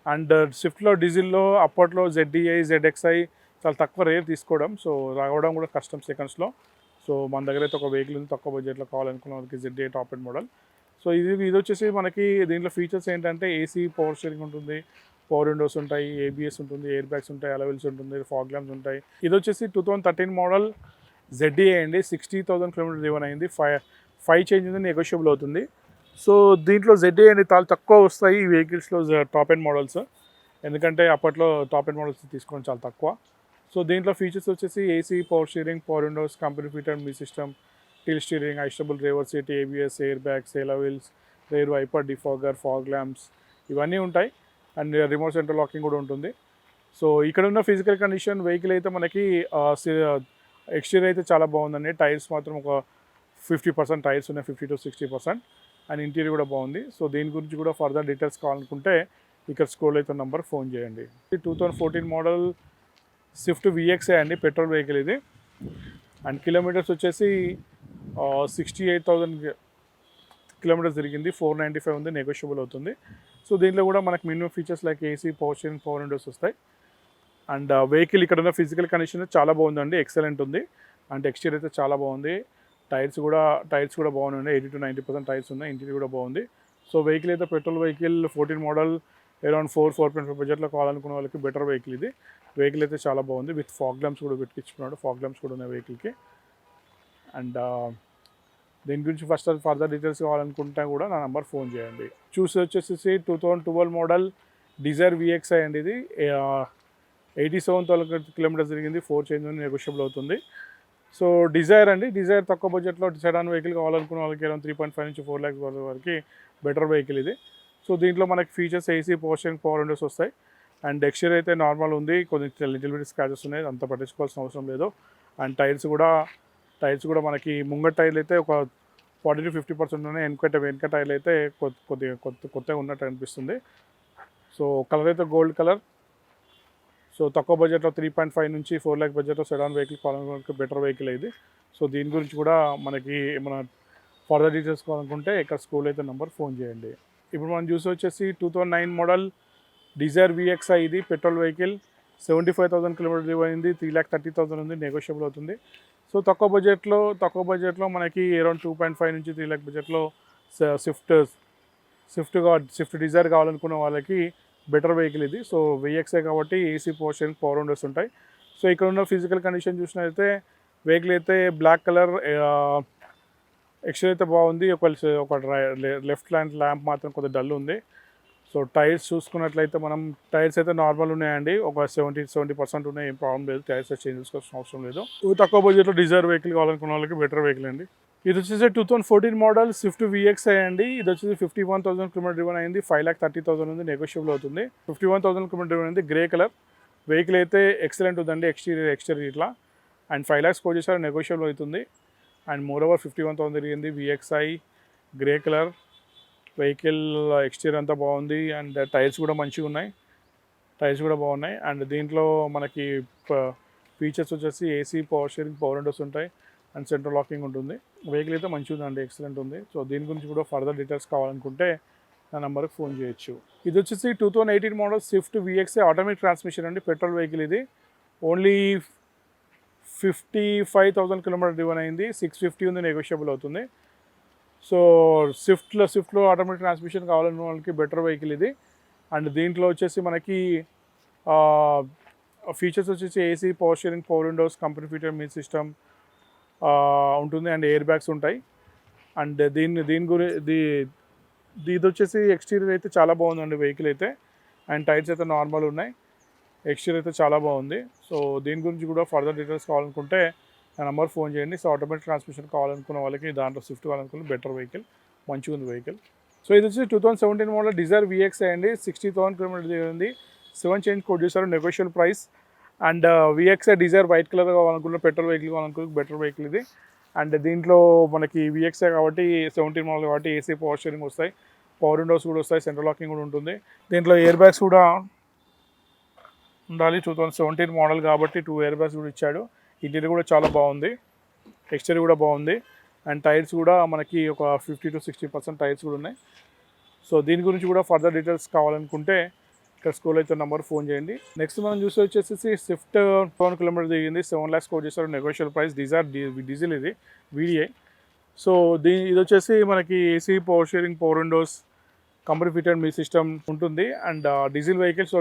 అండ్ స్విఫ్ట్లో డీజిల్లో అప్పట్లో ZDI ZXI చాలా తక్కువ రేర్ తీసుకోవడం, సో రావడం కూడా కష్టం సెకండ్స్లో. సో మన దగ్గర అయితే ఒక వెహికల్ ఉంది తక్కువ బడ్జెట్లో కావాలనుకున్న వాళ్ళకి ZDI top end model. So ఇది వచ్చేసి మనకి దీంట్లో ఫీచర్స్ ఏంటంటే ఏసీ పవర్ స్టీరింగ్ ఉంటుంది, పవర్ విండోస్ ఉంటాయి, ABS ఉంటుంది, ఎయిర్ బ్యాగ్స్ ఉంటాయి, అలవెల్స్ ఉంటుంది, ఫాగ్ ల్యాంప్స్ ఉంటాయి. ఇది వచ్చేసి 2013 మోడల్ ZDI అండి. 60,000 కిలోమీటర్స్ డ్రైవెన్ అయింది. ఫైవ్ చేంజ్ ఉంది, నెగోషియబుల్ అవుతుంది. సో దీంట్లో ZDI అనేది చాలా తక్కువ వస్తాయి ఈ వెహికల్స్లో టాప్ ఎండ్ మోడల్స్, ఎందుకంటే అప్పట్లో టాప్ ఎండ్ మోడల్స్ తీసుకోవడం చాలా తక్కువ. సో దీంట్లో ఫీచర్స్ వచ్చేసి AC power steering, power windows, company fitted మీ system, tilt steering, adjustable driver seat, ABS, air bags, alloy wheels, rear wiper, defogger, fog lamps ఇవన్నీ ఉంటాయి. అండ్ రిమోట్ సెంటర్ లాకింగ్ కూడా ఉంటుంది. సో ఇక్కడ ఉన్న ఫిజికల్ కండిషన్ వెహికల్ అయితే మనకి ఎక్స్టీరియర్ అయితే చాలా బాగుందండి. టైర్స్ మాత్రం ఒక 50% టైర్స్ ఉన్నాయి, 50 to 60%. అండ్ ఇంటీరియర్ కూడా బాగుంది. సో దీని గురించి కూడా ఫర్దర్ డీటెయిల్స్ కావాలనుకుంటే ఇక్కడ స్క్రోల్ అయితే నెంబర్ ఫోన్ చేయండి. 2014 మోడల్ స్విఫ్ట్ VXI అండి, పెట్రోల్ వెహికల్ ఇది. అండ్ కిలోమీటర్స్ వచ్చేసి 68,000 కిలోమీటర్స్ తిరిగింది. 495 ఉంది, నెగోషియబుల్ అవుతుంది. సో దీంట్లో కూడా మనకు minimum features like AC, power steering, power windows వస్తాయి. అండ్ వెహికల్ ఇక్కడ ఉన్న ఫిజికల్ కండిషన్ చాలా బాగుందండి, ఎక్సలెంట్ ఉంది. అండ్ ఎక్స్టీరియర్ అయితే చాలా బాగుంది. టైర్స్ కూడా బాగున్నాయి, 80 to 90% టైర్స్ ఉన్నాయి. ఇంటీరియర్ కూడా బాగుంది. సో వెహికల్ అయితే పెట్రోల్ వెహికల్ 14 మోడల్ అరౌండ్ 4.5 బడ్జెట్లో కావాలనుకున్న వాళ్ళకి బెటర్ వెహికల్ ఇది. వెహికల్ అయితే చాలా బాగుంది, విత్ ఫాగ్ ల్యాంప్స్ కూడా పెట్టించుకున్నాడు. ఫాగ్ ల్యాంప్స్ కూడా ఉన్నాయి వెహికల్కి. అండ్ దీని గురించి ఫర్దర్ డీటెయిల్స్ కావాలనుకుంటే కూడా నా నెంబర్ ఫోన్ చేయండి. వచ్చేసి 2012 మోడల్ డిజైర్ VXI అండి. ఇది 87,000 కిలోమీటర్స్ తిరిగింది. 4 చేంజ్ ఉంది, నెగోషియబుల్ అవుతుంది. సో డిజైర్ అండి, డిజైర్ తక్కువ బడ్జెట్లో సెడాన్ వెహికల్ కావాలనుకున్న వాళ్ళకి అరౌండ్ 3.5 నుంచి 4 lakhs వరకు బెటర్ వెహికల్ ఇది. సో దీంట్లో మనకి features AC, power steering, power windows వస్తాయి. అండ్ ఎక్స్టీరియర్ అయితే నార్మల్ ఉంది, కొంచెం లిటిల్ బిట్ స్క్రాచెస్ ఉన్నాయి, అంత పట్టించుకోవాల్సిన అవసరం లేదు. అండ్ టైర్స్ కూడా మనకి ముంగట టైర్లు అయితే ఒక 40 to 50% ఉన్నాయి. వెనక టైర్లు అయితే కొత్తగా ఉన్నట్టు అనిపిస్తుంది. సో కలర్ అయితే గోల్డ్ కలర్. సో తక్కువ బడ్జెట్లో 3.5 నుంచి 4 lakh బడ్జెట్లో సెడాన్ వెహికల్ కావాలనుకుంటే బెటర్ వెహికల్ ఇది. సో దీని గురించి కూడా మనకి మన ఫర్దర్ డీటెయిల్స్ కావాలనుకుంటే ఇక్కడ స్కూల్ అయితే నెంబర్ ఫోన్ చేయండి. ఇప్పుడు మనం వచ్చేసి 2009 మోడల్ డిజైర్ VXI ఇది పెట్రోల్ వెహికల్. 75,000 కిలోమీటర్ డ్రైవ్ అయింది. 3,30,000 ఉంది, నెగోషియబుల్ అవుతుంది. సో తక్కువ బడ్జెట్లో మనకి అరౌండ్ 2.5 నుంచి 3 lakh బడ్జెట్లో స్విఫ్ట్ డిజైర్ కావాలనుకున్న వాళ్ళకి బెటర్ వెహికల్ ఇది. సో VXI కాబట్టి AC, power steering, power windows ఉంటాయి. సో ఇక్కడ ఉన్న ఫిజికల్ కండిషన్ చూసినట్లయితే వెహికల్ అయితే బ్లాక్ కలర్, ఎక్స్టీరియర్ అయితే బాగుంది. ఒక లెఫ్ట్ హ్యాండ్ ల్యాంప్ మాత్రం కొద్దిగా డల్ ఉంది. సో టైర్స్ చూసుకున్నట్లయితే మనం టైర్స్ అయితే నార్మల్ ఉన్నాయండి, ఒక 70% ఉన్నాయి, ఏం ప్రాబ్లం లేదు. టైర్స్ చేంజ్ చేసుకోవాల్సిన అవసరం లేదు. తక్కువ బడ్జెట్లో డిజైర్ వెహికల్ కావాలనుకున్న వాళ్ళకి బెటర్ వెహికల్ అండి. ఇది వచ్చేసి 2014 మోడల్ స్విఫ్ట్ VXI అండి. ఇది వచ్చేసి 51,000 కిలోమీటర్ డ్రైవెన్ అయింది. 5,30,000 ఉంది, నెగోషియబుల్ అవుతుంది. 51,000 కిలోమీటర్ డ్రైవెన్ అయింది, గ్రే కలర్. వెహికల్ అయితే ఎక్సలెంట్ ఉందండి, ఎక్స్టీరియర్ ఇట్లా. అండ్ 5 lakhs కోట్ చేశారు, నెగోషియబుల్ అవుతుంది. అండ్ మోర్ ఓవర్ 51,000 తిరిగింది. VXI grey colour vehicle, exterior అంతా బాగుంది. అండ్ టైర్స్ కూడా మంచిగా ఉన్నాయి, బాగున్నాయి. అండ్ దీంట్లో మనకి ఫీచర్స్ వచ్చేసి AC, power steering, power windows ఉంటాయి. అండ్ సెంట్రల్ లాకింగ్ ఉంటుంది. వెహికల్ అయితే మంచిగా ఉందండి, ఎక్సలెంట్ ఉంది. సో దీని గురించి కూడా ఫర్దర్ డీటెయిల్స్ కావాలనుకుంటే నా నెంబర్కి ఫోన్ చేయొచ్చు. ఇది వచ్చేసి 2018 model Swift VXI automatic transmission అండి, పెట్రోల్ వెహికల్ ఇది. ఓన్లీ 55,000 కిలోమీటర్ డ్రైవెన్ అయింది. 650 ఉంది, నెగోషియబుల్ అవుతుంది. సో స్విఫ్ట్లో ఆటోమేటిక్ ట్రాన్స్మిషన్ కావాలన్న వాళ్ళకి బెటర్ వెహికల్ ఇది. అండ్ దీంట్లో వచ్చేసి మనకి ఫీచర్స్ వచ్చేసి AC, power steering, power windows, company fitted మీ సిస్టమ్ ఉంటుంది. అండ్ ఎయిర్ బ్యాగ్స్ ఉంటాయి. అండ్ ఇది వచ్చేసి ఎక్స్టీరియర్ అయితే చాలా బాగుందండి వెహికల్ అయితే. అండ్ టైర్స్ అయితే నార్మల్ ఉన్నాయి, ఎక్స్టీరియర్ అయితే చాలా బాగుంది. సో దీని గురించి కూడా ఫర్దర్ డీటెయిల్స్ కావాలనుకుంటే నా నెంబర్ ఫోన్ చేయండి. సో ఆటోమేటిక్ ట్రాన్స్మిషన్ కావాలనుకున్న వాళ్ళకి, దాంట్లో స్విఫ్ట్ కావాలనుకున్న బెటర్ వెహికల్, మంచిగా ఉంది వెహికల్. సో ఇది వచ్చి 2017 మోడల్ డిజైర్ VXI అండి. 60,000 కిలోమీటర్ ఉంది, 7 చేంజ్ కోట్ చేశారు, negotiable price. And VXI Dzire white colour కావాలనుకున్న పెట్రోల్ వెహికల్ కావాలనుకున్న బెటర్ వెహికల్ ఇది. అండ్ దీంట్లో మనకి VXI కాబట్టి 17 మోడల్ కాబట్టి ఏసీ, పవర్ స్టీరింగ్ వస్తాయి, పవర్ విండోస్ కూడా వస్తాయి, సెంట్రల్ లాకింగ్ కూడా ఉంటుంది. దీంట్లో ఎయిర్ బ్యాగ్స్ కూడా ఉండాలి. 2017 మోడల్ కాబట్టి 2 ఎయిర్ బ్యాగ్స్ కూడా ఇచ్చాడు. ఇంటీరియర్ కూడా చాలా బాగుంది, టెక్స్చర్ కూడా బాగుంది. అండ్ టైర్స్ కూడా మనకి ఒక 50 to 60% టైర్స్ కూడా ఉన్నాయి. సో దీని గురించి కూడా ఫర్దర్ డీటెయిల్స్ కావాలనుకుంటే ఇక్కడ స్కూల్ అయితే నెంబర్ ఫోన్ చేయండి. నెక్స్ట్ మనం చూసి వచ్చేసి స్విఫ్ట్ 7 కిలోమీటర్ దిగింది, 7 lakhs కోట్ చేస్తారు, నెగోషియల్ ప్రైస్. డీజిల్ ఇది వీడిఐ. సో ఇది వచ్చేసి మనకి AC, power steering, power windows, company fitted మీ సిస్టమ్ ఉంటుంది. అండ్ డీజిల్ వెహికల్స్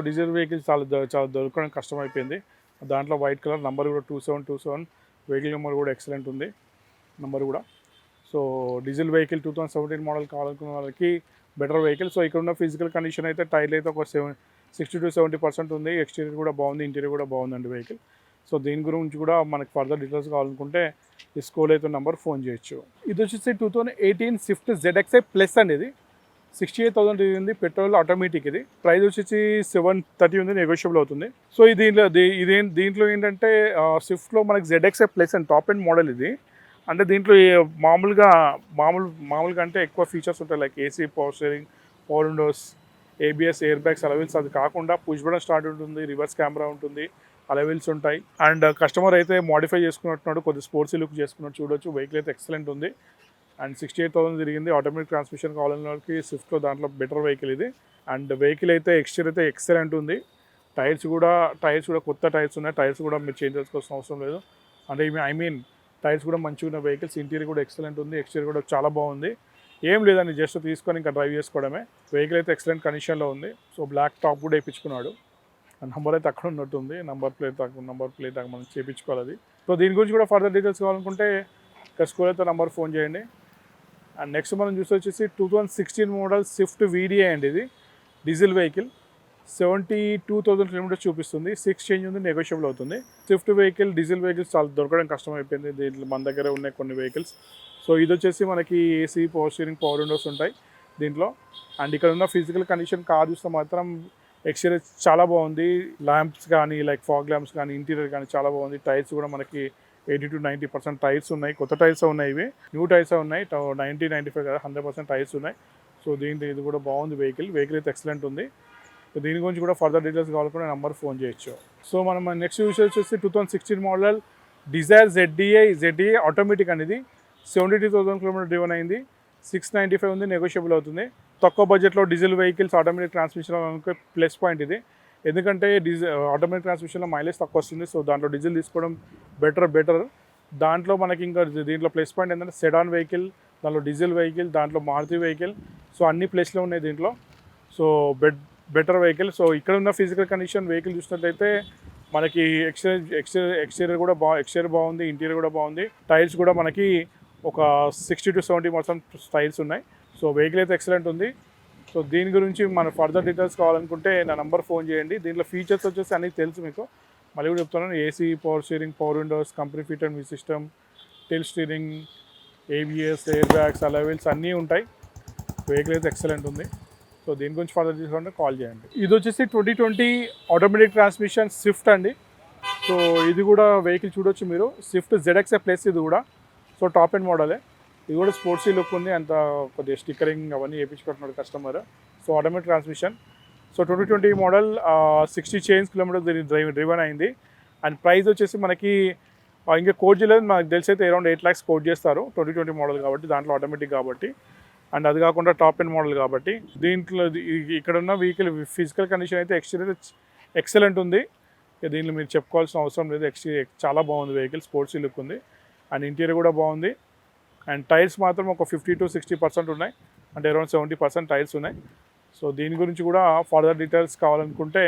చాలా దొరకడం కష్టం అయిపోయింది. దాంట్లో వైట్ కలర్ నెంబర్ కూడా 2727, వెహికల్ నెంబర్ కూడా ఎక్సలెంట్ ఉంది నెంబర్ కూడా. సో డీజిల్ వెహికల్ 2017 మోడల్ కావాలనుకున్న వాళ్ళకి బెటర్ వెహికల్. సో ఇక్కడ ఉన్న ఫిజికల్ కండిషన్ అయితే టైర్లు అయితే ఒక 60 to 70% ఉంది. ఎక్స్టీరియర్ కూడా బాగుంది, ఇంటీరియర్ కూడా బాగుందండి వెహికల్. సో దీని గురించి కూడా మనకి ఫర్దర్ డీటెయిల్స్ కావాలనుకుంటే ఈ స్కూల్ అయితే నెంబర్ ఫోన్ చేయొచ్చు. ఇది వచ్చేసి 2018 స్విఫ్ట్ ZXi ప్లస్ అండి. ఇది 68,000 ఉంది, పెట్రోల్, ఆటోమేటిక్. ఇది ప్రైస్ వచ్చేసి 730 ఉంది, నెగోషియబుల్ అవుతుంది. సో దీంట్లో ఏంటంటే స్విఫ్ట్లో మనకి ZXi plus and top end model ఇది. అంటే దీంట్లో మామూలుగా అంటే ఎక్కువ ఫీచర్స్ ఉంటాయి, like AC, power steering, power Windows, ABS, air bags, అలవెల్స్. అది కాకుండా పుష్ బటన్ స్టార్ట్ ఉంటుంది, రివర్స్ కెమెరా ఉంటుంది, అలవెల్స్ ఉంటాయి. అండ్ కస్టమర్ అయితే మోడిఫై చేసుకున్నట్టున్నాడు, కొద్దిగా స్పోర్ట్స్ లుక్ చేసుకున్నట్టు చూడొచ్చు. వెహికల్ అయితే ఎక్సలెంట్ ఉంది. అండ్ 68,000 తిరిగింది. ఆటోమేటిక్ ట్రాన్స్మిషన్ కావాలన్న వాళ్ళకి స్విఫ్ట్లో దాంట్లో బెటర్ వెహికల్ ఇది. అండ్ వెహికల్ అయితే ఎక్స్టీరియర్ అయితే ఎక్సలెంట్ ఉంది. టైర్స్ కూడా కొత్త టైర్స్ ఉన్నాయి. టైర్స్ కూడా మీరు చేంజ్ చేసుకోవాల్సిన అవసరం లేదు. అంటే టైర్స్ కూడా మంచిగా ఉన్న వెహికల్స్. ఇంటీరియర్ కూడా ఎక్సలెంట్ ఉంది, ఎక్స్టీరియర్ కూడా చాలా బాగుంది. ఏం లేదండి, జస్ట్ తీసుకొని ఇంకా డ్రైవ్ చేసుకోవడమే. వెహికల్ అయితే ఎక్సలెంట్ కండిషన్లో ఉంది. సో బ్లాక్ టాప్ కూడా వేయించుకున్నాడు. నంబర్ అయితే అక్కడ ఉన్నట్టుంది, నంబర్ ప్లేట్ మనం చేయించుకోవాలి అది. సో దీని గురించి కూడా ఫర్దర్ డీటెయిల్స్ కావాలనుకుంటే ఇక్కడ స్కూల్ అయితే నంబర్ ఫోన్ చేయండి. అండ్ నెక్స్ట్ మనం చూసి వచ్చేసి 2016 మోడల్ స్విఫ్ట్ వీడిఐ అండి. ఇది డీజిల్ వెహికల్, 72,000 కిలోమీటర్స్ చూపిస్తుంది. 6 చేంజ్ ఉంది, నెగోషియబుల్ అవుతుంది. స్విఫ్ట్ వెహికల్, డీజిల్ వెహికల్స్ చాలా దొరకడం కష్టం అయిపోయింది. దీంట్లో మన దగ్గర ఉన్నాయి కొన్ని వెహికల్స్. సో ఇది వచ్చేసి మనకి AC, power steering, power windows ఉంటాయి దీంట్లో. అండ్ ఇక్కడ ఉన్న ఫిజికల్ కండిషన్ కార్ చూస్తే మాత్రం ఎక్స్టీరియర్ చాలా బాగుంది. ల్యాంప్స్ కానీ, లైక్ ఫాగ్ ల్యాంప్స్ కానీ, ఇంటీరియర్ కానీ చాలా బాగుంది. టైర్స్ కూడా మనకి 80 to 90% టైర్స్ ఉన్నాయి. కొత్త టైర్స్ ఉన్నాయి, ఇవి న్యూ టైర్స్ ఉన్నాయి. 90-95 కదా, 100% టైర్స్ ఉన్నాయి. సో ఇది కూడా బాగుంది వెహికల్ అయితే ఎక్సలెంట్ ఉంది. సో దీని గురించి కూడా ఫర్దర్ డీటెయిల్స్ కావాలనుకుంటే నెంబర్ ఫోన్ చేయొచ్చు. సో మనం నెక్స్ట్ విషయం వచ్చేసి 2016 మోడల్ డిజైర్ ZDI ఆటోమేటిక్ అనేది 72,000 కిలోమీటర్ డ్రివెన్ అయింది. 695 ఉంది, నెగోషియబుల్ అవుతుంది. తక్కువ బడ్జెట్లో diesel vehicles automatic transmission plus point ఇది. ఎందుకంటే ఆటోమేటిక్ ట్రాన్స్మిషన్లో మైలేజ్ తక్కువ వస్తుంది. సో దాంట్లో డీజిల్ తీసుకోవడం బెటర్. దాంట్లో మనకి ఇంకా దీంట్లో ప్లస్ పాయింట్ ఏంటంటే సెడాన్ వెహికల్, దాంట్లో డీజిల్ వెహికల్, దాంట్లో మారుతి వెహికల్. సో అన్ని ప్లేస్లో ఉన్నాయి దీంట్లో. So better vehicle. సో ఇక్కడ ఉన్న ఫిజికల్ కండిషన్ వెహికల్ చూసినట్లయితే మనకి ఎక్స్టీరియర్ బాగుంది, ఇంటీరియర్ కూడా బాగుంది. టైర్స్ కూడా మనకి ఒక 60 to 70% టైర్స్ ఉన్నాయి. సో వెహికల్ అయితే ఎక్సలెంట్ ఉంది. సో దీని గురించి మన ఫర్దర్ డీటెయిల్స్ కావాలనుకుంటే నా నెంబర్ ఫోన్ చేయండి. దీంట్లో ఫీచర్స్ వచ్చేసి అన్నీ తెలుసు మీకు, మళ్ళీ కూడా చెప్తున్నాను. AC, power steering, power windows, company fitted మీ system, tilt steering, ABS, air bags, alloy wheels అన్నీ ఉంటాయి. వెహికల్ అయితే ఎక్సలెంట్ ఉంది. సో దీని గురించి ఫర్దర్ తీసుకుంటే కాల్ చేయండి. ఇది వచ్చేసి 2020 ఆటోమేటిక్ ట్రాన్స్మిషన్ స్విఫ్ట్ అండి. సో ఇది కూడా వెహికల్ చూడొచ్చు మీరు, స్విఫ్ట్ ZXi ప్లస్. ఇది కూడా సో టాప్ ఎండ్ మోడలే. ఇది కూడా స్పోర్ట్సీ లుక్ ఉంది. అంత కొద్దిగా స్టిక్కరింగ్ అవన్నీ వేయించుకుంటున్నాడు customer. So automatic transmission. So 2020 model 60 change kilometres driven అయింది. అండ్ ప్రైస్ వచ్చేసి మనకి ఇంకా కోట్ చేయలేదు, మనకు తెలిసి అయితే అరౌండ్ 8 lakhs కోట్ చేస్తారు. 2020 మోడల్ కాబట్టి, దాంట్లో ఆటోమేటిక్ కాబట్టి, అండ్ అది కాకుండా టాప్ ఎండ్ మోడల్ కాబట్టి. దీంట్లో ఇక్కడ ఉన్న వెహికల్ ఫిజికల్ కండిషన్ అయితే ఎక్సలెంట్ ఉంది. దీంట్లో మీరు చెప్పుకోవాల్సిన అవసరం లేదు. చాలా బాగుంది వెహికల్, స్పోర్ట్సీ లుక్ ఉంది. అండ్ ఇంటీరియర్ కూడా బాగుంది. అండ్ టైర్స్ మాత్రం ఒక 50 to 60% ఉన్నాయి, అంటే అరౌండ్ 70% టైర్స్ ఉన్నాయి. సో దీని గురించి కూడా ఫర్దర్ డీటెయిల్స్ కావాలనుకుంటే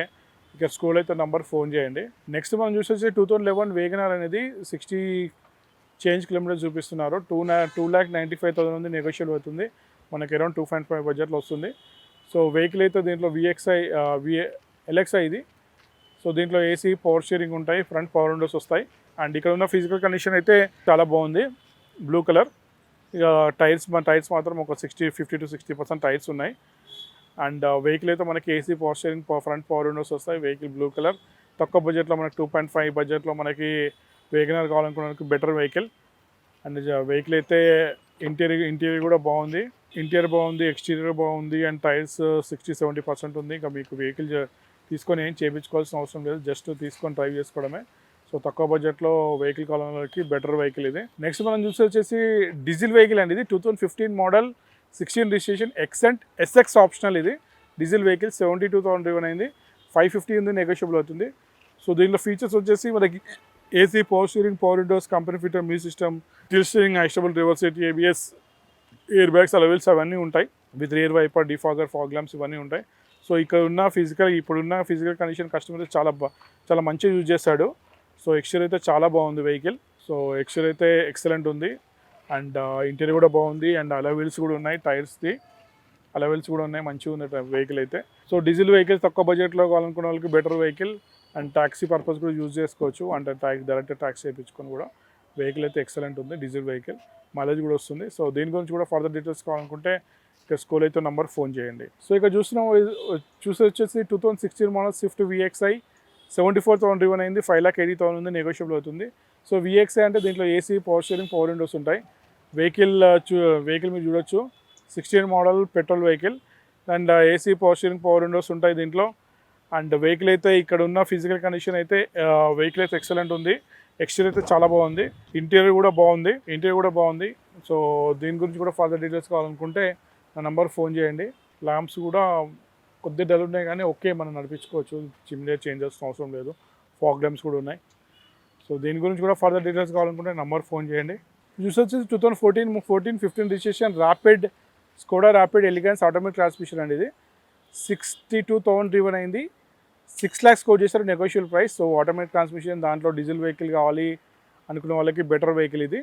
ఇక స్కూల్ అయితే నంబర్ ఫోన్ చేయండి. నెక్స్ట్ మనం చూసేసి 2011 వేగనార్ అనేది 60 చేంజ్ కిలోమీటర్స్ చూపిస్తున్నారు. 2,95,000 ఉంది, నెగోషియబుల్ అవుతుంది. మనకి అరౌండ్ 2.5 బడ్జెట్లో వస్తుంది. సో వెహికల్ అయితే దీంట్లో LXi ఇది. సో దీంట్లో ఏసీ, పవర్ స్టీరింగ్ ఉంటాయి, ఫ్రంట్ పవర్ విండోస్ వస్తాయి. అండ్ ఇక్కడ ఉన్న ఫిజికల్ కండిషన్ అయితే చాలా బాగుంది, బ్లూ కలర్. ఇక టైర్స్ మాత్రం ఒక 50 to 60% టైర్స్ ఉన్నాయి. అండ్ వెహికల్ అయితే మనకి AC, power steering, front power windows వస్తాయి. Vehicle blue colour. తక్కువ బడ్జెట్లో మనకి 2.5 బడ్జెట్లో మనకి వేగనార్ కావాలనుకోవడానికి బెటర్ వెహికల్. అండ్ వెహికల్ అయితే ఇంటీరియర్ కూడా బాగుంది, ఎక్స్టీరియర్ బాగుంది. అండ్ టైర్స్ 60-70% ఉంది. ఇంకా మీకు వెహికల్ తీసుకొని ఏం చేయించుకోవాల్సిన అవసరం లేదు, జస్ట్ తీసుకొని డ్రైవ్ చేసుకోవడమే. సో తక్కువ బడ్జెట్లో వెహికల్ కావాలకి బెటర్ వెహికల్ ఇది. నెక్స్ట్ మనం చూసి వచ్చేసి డీజిల్ వెహికల్ అండి. ఇది 2015 మోడల్, 16 రిజిస్ట్రేషన్, ఎక్సెంట్ SX ఆప్షనల్. ఇది డీజిల్ వెహికల్ 72,000 డ్రివెన్ అయింది. 550 ఉంది, నెగోషియబుల్ అవుతుంది. సో దీనిలో ఫీచర్స్ వచ్చేసి మనకి AC, power steering, power windows, company fitter music system, tilt steering, adjustable reverse seat, ABS, air bags, alloy wheels అవన్నీ ఉంటాయి. With rear wiper, defogger, fog lamps ఇవన్నీ ఉంటాయి. సో ఇప్పుడున్న ఫిజికల్ కండిషన్ కస్టమర్ చాలా మంచిగా యూజ్ చేస్తాడు. సో ఎక్స్టీరియర్ అయితే చాలా బాగుంది వెహికల్. సో ఎక్స్టీరియర్ అయితే ఎక్సలెంట్ ఉంది. అండ్ ఇంటీరియర్ కూడా బాగుంది. అండ్ అలవెల్స్ కూడా ఉన్నాయి, టైర్స్ది అలవెల్స్ కూడా ఉన్నాయి, మంచిగా ఉంది వెహికల్ అయితే. సో డీజిల్ వెహికల్స్ తక్కువ బడ్జెట్లో కావాలనుకున్న వాళ్ళకి better vehicle. And taxi purpose కూడా యూజ్ చేసుకోవచ్చు. అంటే డైరెక్ట్ ట్యాక్సీ వేయించుకొని కూడా వెహికల్ అయితే ఎక్సలెంట్ ఉంది. డీజిల్ వెహికల్ మైలేజ్ కూడా వస్తుంది. సో దీని గురించి కూడా ఫర్దర్ డీటెయిల్స్ కావాలనుకుంటే ఇక్కడ స్కూల్ అయితే నంబర్ ఫోన్ చేయండి. సో ఇక్కడ వచ్చేసి 2016 మోడల్ స్విఫ్ట్ VXI 74,000 డ్రివెన్ అయింది. 5,80,000 ఉంది, నెగోషియబుల్ అవుతుంది. సో VXI అంటే దీంట్లో AC, power steering, power windows ఉంటాయి. వెహికల్ మీరు చూడొచ్చు. 16 model petrol vehicle. And AC, power steering, power windows ఉంటాయి దీంట్లో. అండ్ వెహికల్ అయితే ఇక్కడ ఉన్న ఫిజికల్ కండిషన్ అయితే వెహికల్ అయితే ఎక్సలెంట్ ఉంది. ఎక్స్టీరియర్ అయితే చాలా బాగుంది. ఇంటీరియర్ కూడా బాగుంది. సో దీని గురించి కూడా ఫర్దర్ డీటెయిల్స్ కావాలనుకుంటే నా నెంబర్ ఫోన్ చేయండి. ల్యాంప్స్ కూడా కొద్దిగా డల్ ఉన్నాయి కానీ ఓకే, మనం నడిపించుకోవచ్చు. ఇమీడియట్ చేంజ్ చేసిన అవసరం లేదు. ఫాగ్ ల్యాంప్స్ కూడా ఉన్నాయి. సో దీని గురించి కూడా ఫర్దర్ డీటెయిల్స్ కావాలనుకుంటే నెంబర్ ఫోన్ చేయండి. చూసి వచ్చేసి 2014-15 registration Skoda rapid elegance automatic transmission అండి. ఇది 62,000 డ్రివెన్ అయింది. 6 lakhs కోట్ చేశారు, negotiable price. So automatic transmission, దాంట్లో డీజిల్ వెహికల్ కావాలి అనుకునే వాళ్ళకి బెటర్ వెహికల్ ఇది.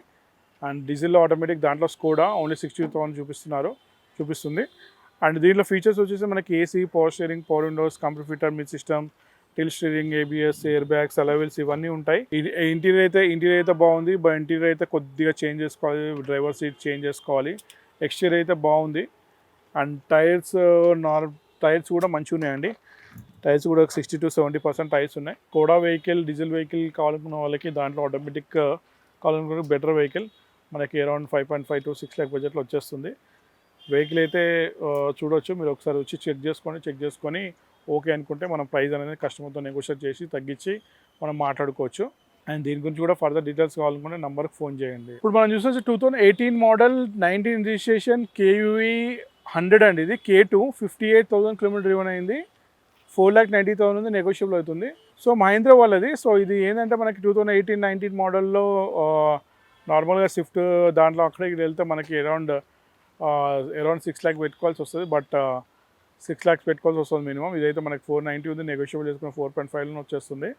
అండ్ డీజిల్లో ఆటోమేటిక్, దాంట్లో స్కోడా ఓన్లీ 62,000 చూపిస్తుంది. అండ్ దీంట్లో ఫీచర్స్ వచ్చేసి మనకి AC, power steering, power windows, company fitter music system, tilt steering, ABS, air bags, అలవెల్స్ ఇవన్నీ ఉంటాయి. ఇంటీరియర్ అయితే బాగుంది. ఇంటీరియర్ అయితే కొద్దిగా చేంజ్ చేసుకోవాలి, డ్రైవర్ సీట్ చేంజ్ చేసుకోవాలి. ఎక్స్టీరియర్ అయితే బాగుంది. అండ్ టైర్స్ కూడా మంచిగా ఉన్నాయండి. టైర్స్ కూడా 60-70% టైర్స్ ఉన్నాయి. కోడా వెహికల్, డీజిల్ వెహికల్ కావాలనుకున్న వాళ్ళకి, దాంట్లో ఆటోమేటిక్ కావాలనుకున్న బెటర్ వెహికల్ మనకి అరౌండ్ 5.5 to 6 lakh బడ్జెట్లో వచ్చేస్తుంది. వెహికల్ అయితే చూడవచ్చు. మీరు ఒకసారి వచ్చి చెక్ చేసుకొని ఓకే అనుకుంటే మనం ప్రైస్ అనేది కస్టమర్తో నెగోషియేట్ చేసి తగ్గించి మనం మాట్లాడుకోవచ్చు. అండ్ దీని గురించి కూడా ఫర్దర్ డీటెయిల్స్ కావాలనుకుంటే నెంబర్కి ఫోన్ చేయండి. ఇప్పుడు మనం చూసేసి 2018 మోడల్ 19 రిజిస్ట్రేషన్ KUV 100 అండి. ఇది K2 58,000 కిలోమీటర్ డ్రివెన్ అయింది. 4,90,000 ఉంది, నెగోషియబుల్ అవుతుంది. సో మహీంద్రా వాళ్ళది. సో ఇది ఏంటంటే మనకి 2018-19 మోడల్లో నార్మల్గా స్విఫ్ట్ దాంట్లో అక్కడికి వెళ్తే మనకి అరౌండ్ 6 lakhs పెట్టుకోవాల్సి వస్తుంది. బట్ 6 lakhs పెట్టుకోవాల్సి వస్తుంది మినిమం. ఇదైతే మనకి 490 ఉంది, నెగోషియబుల్ చేసుకుని 4.5లో వచ్చేస్తుంది.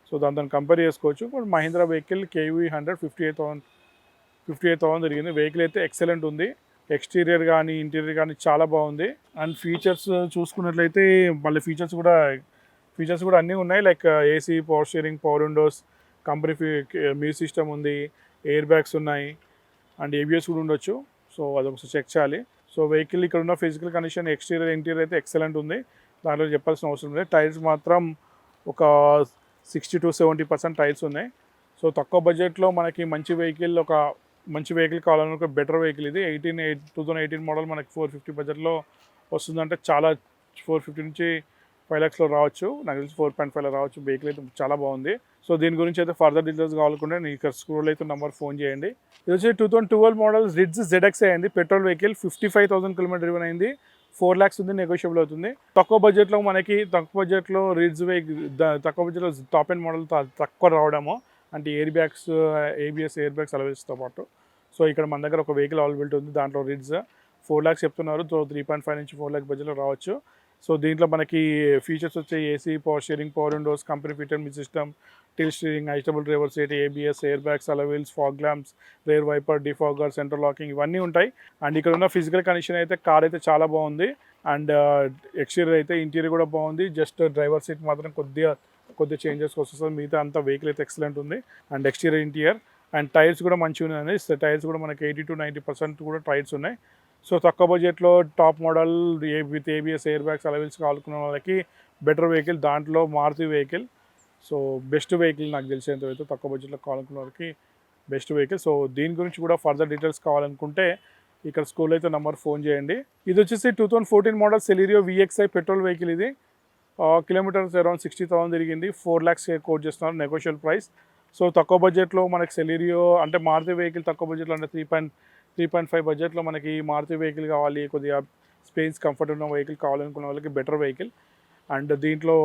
సో దాంతో కంపేర్ చేసుకోవచ్చు. ఇప్పుడు మహీంద్రా వెహికల్ KUV 100 58,000 తిరిగింది. వెహికల్ అయితే ఎక్సలెంట్ ఉంది. ఎక్స్టీరియర్ కానీ ఇంటీరియర్ కానీ చాలా బాగుంది. అండ్ ఫీచర్స్ చూసుకున్నట్లయితే మళ్ళీ ఫీచర్స్ కూడా అన్నీ ఉన్నాయి. Like AC, power steering, power windows, company music system ఉంది, ఎయిర్ బ్యాగ్స్ ఉన్నాయి. అండ్ ABS కూడా ఉండొచ్చు. సో అదొకసారి చెక్ చేయాలి. సో వెహికల్ ఇక్కడ ఉన్న ఫిజికల్ కండిషన్, ఎక్స్టీరియర్, ఇంటీరియర్ అయితే ఎక్సలెంట్ ఉంది. దాంట్లో చెప్పాల్సిన అవసరం లేదు. టైర్స్ మాత్రం ఒక 60-70% టైర్స్ ఉన్నాయి. సో తక్కువ బడ్జెట్లో మనకి మంచి వెహికల్ కావాలనుకో బెటర్ వెహికల్ ఇది. 2018 మోడల్ మనకి 450 బడ్జెట్లో వస్తుందంటే చాలా 450 నుంచి 5 lakhsలో రావచ్చు. నాకు తెలిసి 4.5లో రావచ్చు. వెహికల్ అయితే చాలా బాగుంది. సో దీని గురించి అయితే ఫర్దర్ డీటెయిల్స్ కావాలనుకుంటే నేను ఇక్కడ స్క్రోల్ అయితే నెంబర్ ఫోన్ చేయండి. ఇది వచ్చి 2012 మోడల్ రిడ్జ్ ZX అయింది. పెట్రోల్ వెహికల్ 55,000 కిలోమీటర్ డ్రివెన్ అయింది. 4 lakhs ఉంది, నెగోషియబుల్ అవుతుంది. తక్కువ బడ్జెట్లో రిడ్జ్ వెహికల్, తక్కువ బడ్జెట్లో టాప్ ఎండ్ మోడల్ తక్కువ రావడము అంటే ఎయిర్ బ్యాగ్స్, ABS, ఎయిర్ బ్యాగ్స్ అలవేస్తో పాటు. సో ఇక్కడ మన దగ్గర ఒక వెహికల్ అవైలబిలిటీ ఉంది. దాంట్లో రిడ్జ్ 4 lakhs చెప్తున్నారు. సో 3.5 నుంచి 4 lakh బడ్జెట్లో రావచ్చు. సో దీంట్లో మనకి ఫీచర్స్ వచ్చే AC, power steering, power windows, company fitter music system, tilt steering, adjustable driver seat, ABS, air bags, alloy wheels, fog lamps, rear wiper, defogger, central locking ఇవన్నీ ఉంటాయి. And ఇక్కడ ఉన్న ఫిజికల్ కండిషన్ అయితే కార్ అయితే చాలా బాగుంది. అండ్ ఎక్స్టీరియర్ అయితే interior కూడా బాగుంది. జస్ట్ డ్రైవర్ సీట్ మాత్రం కొద్దిగా చేంజెస్ వస్తుంది. మిగతా అంతా వెహికల్ అయితే ఎక్సలెంట్ ఉంది. And exterior, interior and tyres కూడా మంచిగా ఉన్నాయి. టైర్స్ కూడా మనకి 80-90% కూడా టైర్స్ ఉన్నాయి. సో తక్కువ బడ్జెట్లో top model with ABS, air bags, alloy wheels కావాలనుకున్న వాళ్ళకి బెటర్ వెహికల్, దాంట్లో Maruti vehicle. So best vehicle నాకు తెలిసేంతవరకు తక్కువ బడ్జెట్లో కావాలనుకున్న వాళ్ళకి బెస్ట్ వెహికల్. సో దీని గురించి కూడా ఫర్దర్ డీటెయిల్స్ కావాలనుకుంటే ఇక్కడ స్కూల్ అయితే నెంబర్ ఫోన్ చేయండి. ఇది వచ్చేసి 2014 model Celerio VXI petrol vehicle. ఇది కిలోమీటర్స్ అరౌండ్ 60,000 తిరిగింది. 4 lakhs కోట్ చేస్తున్నారు, నెగోషియబుల్ ప్రైస్. సో తక్కువ బడ్జెట్లో మనకి సెలీరియో అంటే మారుతి వెహికల్ తక్కువ బడ్జెట్లో అంటే 3.5 బడ్జెట్లో మనకి మారుతి వెహికల్ కావాలి, కొద్దిగా స్పేస్ కంఫర్ట్ ఉన్న వెహికల్ కావాలనుకున్న వాళ్ళకి బెటర్ వెహికల్. అండ్ దీంట్లో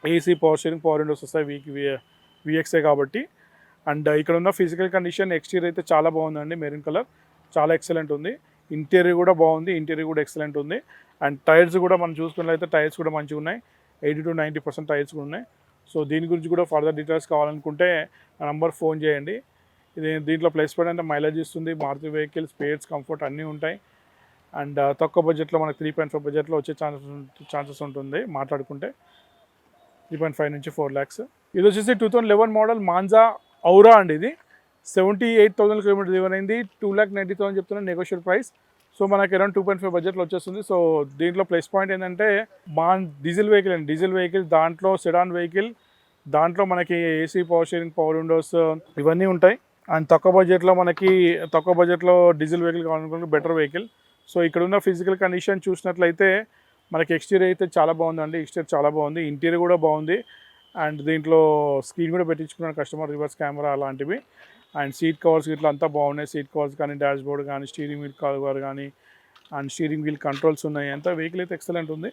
AC, power steering, power windows వస్తాయి, విఎక్సే కాబట్టి. అండ్ ఇక్కడ ఉన్న ఫిజికల్ కండిషన్ ఎక్స్టీరియర్ అయితే చాలా బాగుందండి, మెరూన్ కలర్ చాలా ఎక్సలెంట్ ఉంది. ఇంటీరియర్ కూడా బాగుంది, ఇంటీరియర్ కూడా ఎక్సలెంట్ ఉంది. అండ్ టైర్స్ కూడా మనం చూసుకున్నట్లయితే టైర్స్ కూడా మంచిగా ఉన్నాయి, 80 to 90% టైర్స్ కూడా ఉన్నాయి. సో దీని గురించి కూడా ఫర్దర్ డీటెయిల్స్ కావాలనుకుంటే ఆ నెంబర్ ఫోన్ చేయండి. దీంట్లో ప్లస్ పాయింట్ అంటే మైలేజ్ ఇస్తుంది, మారుతి వెహికల్, స్పేస్, కంఫర్ట్ అన్నీ ఉంటాయి. అండ్ తక్కువ బడ్జెట్లో మనకి 3.5 బడ్జెట్లో వచ్చే ఛాన్సెస్ ఉంటుంది మాట్లాడుకుంటే. 3.5 నుంచి 4 lakhs. ఇది వచ్చేసి 2011 మోడల్ మాంజా ఔరా అండి. ఇది 78,000 కిలోమీటర్ డ్రైవన్ అయింది, 2,90,000 చెప్తున్నా నెగోషియల్ ప్రైస్. సో మనకి అరౌండ్ 2.5 బడ్జెట్లో వచ్చేస్తుంది. సో దీంట్లో ప్లస్ పాయింట్ ఏంటంటే డీజిల్ వెహికల్ అండి, డీజిల్ వెహికల్, దాంట్లో సెడాన్ వెహికల్, దాంట్లో మనకి AC, power steering, power windows ఇవన్నీ ఉంటాయి. అండ్ తక్కువ బడ్జెట్లో డీజిల్ వెహికల్ కావాలనుకుంటే బెటర్ వెహికల్. సో ఇక్కడ ఉన్న ఫిజికల్ కండిషన్ చూసినట్లయితే మనకి ఎక్స్టీరియర్ అయితే చాలా బాగుందండి, ఎక్స్టీరియర్ చాలా బాగుంది, ఇంటీరియర్ కూడా బాగుంది. అండ్ దీంట్లో స్క్రీన్ కూడా పెట్టించుకున్నాను, కస్టమర్ రివర్స్ కెమెరా అలాంటివి. అండ్ సీట్ కవర్స్ ఇట్లా అంతా బాగున్నాయి, సీట్ కవర్స్ కానీ, డాష్ బోర్డ్ కానీ, స్టీరింగ్ వీల్ కవర్ కానీ, అండ్ స్టీరింగ్ వీల్ కంట్రోల్స్ ఉన్నాయి. అంతా వెహికల్ అయితే ఎక్సలెంట్ ఉంది.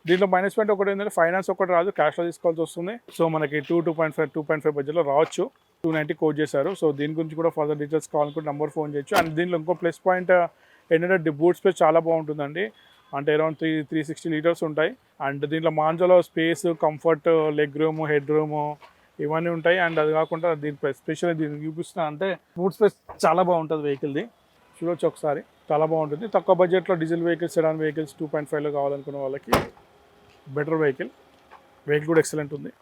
దీంట్లో మైనస్ పాయింట్ ఒకటి ఏంటంటే ఫైనాన్స్ ఒకటి రాదు, క్యాష్లో తీసుకోవాల్సి వస్తుంది. సో మనకి 2.5 బడ్జెట్లో రావచ్చు. 290 కోట్ చేశారు. సో దీని గురించి కూడా ఫర్దర్ డీటెయిల్స్ కావాలనుకుంటే నెంబర్ ఫోన్ చేయొచ్చు. అండ్ దీంట్లో ఇంకో ప్లస్ పాయింట్ ఏంటంటే బూట్ స్పేస్ చాలా బాగుంటుందండి, అంటే అరౌండ్ 360 లీటర్స్ ఉంటాయి. అండ్ దీంట్లో మాంజాలో space, comfort, leg room, head room ఇవన్నీ ఉంటాయి. అండ్ అది కాకుండా దీని స్పెషల్ దీనికి చూపిస్తున్నా అంటే బూట్ స్పేస్ చాలా బాగుంటుంది వెహికల్ది, చూడొచ్చు ఒకసారి, చాలా బాగుంటుంది. తక్కువ బడ్జెట్లో డీజిల్ వెహికల్స్, సెడాన్ వెహికల్స్ 2.5లో కావాలనుకున్న వాళ్ళకి బెటర్ వెహికల్ కూడా ఎక్సలెంట్ ఉంది.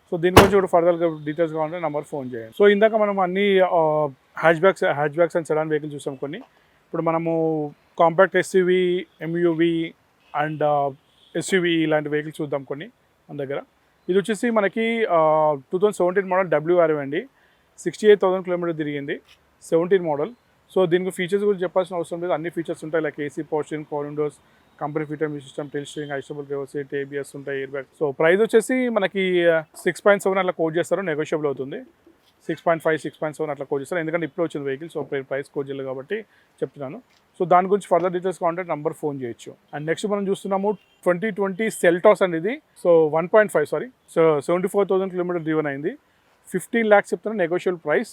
సో దీని గురించి కూడా ఫర్దర్గా డీటెయిల్స్ కావాలంటే నెంబర్ ఫోన్ చేయండి. సో ఇందాక మనం అన్ని hatch backs and sedan vehicle చూసాం కొన్ని. ఇప్పుడు మనము కాంపాక్ట్ ఎస్యూవీ, ఎంయూవీ అండ్ ఎస్యూవీ ఇలాంటి వెహికల్స్ చూద్దాం కొన్ని మన దగ్గర. ఇది వచ్చేసి మనకి 2017 మోడల్ WRV అండి, 68,000 కిలోమీటర్ తిరిగింది, 17 మోడల్. సో దీనికి ఫీచర్స్ గురించి చెప్పాల్సిన అవసరం లేదు, అన్ని ఫీచర్స్ ఉంటాయి. Like AC, power steering, power windows, company fitter music system, tilt steering, adjustable driver seat, ABS ఉంటాయి, ఎయిర్ బ్యాగ్. సో ప్రైస్ వచ్చేసి మనకి 6.7 అట్లా కోట్ చేస్తారు, నెగోషియబుల్ అవుతుంది. 6.5, 6.7 అట్లా కోట్ చేస్తారు, ఎందుకంటే ఇప్పుడు వచ్చిన వెహికల్. సో ప్రైస్ కోట్ చేయలేదు కాబట్టి చెప్తున్నాను. సో దాని గురించి ఫర్దర్ డీటెయిల్స్ కావాలంటే నెంబర్ ఫోన్ చేయొచ్చు. అండ్ నెక్స్ట్ మనం చూస్తున్నాము 2020 సెల్టాస్ అండి. ఇది సో 74,000 కిలోమీటర్ డ్రైవన్ అయింది, 15 lakhs చెప్తున్నా negotiable price.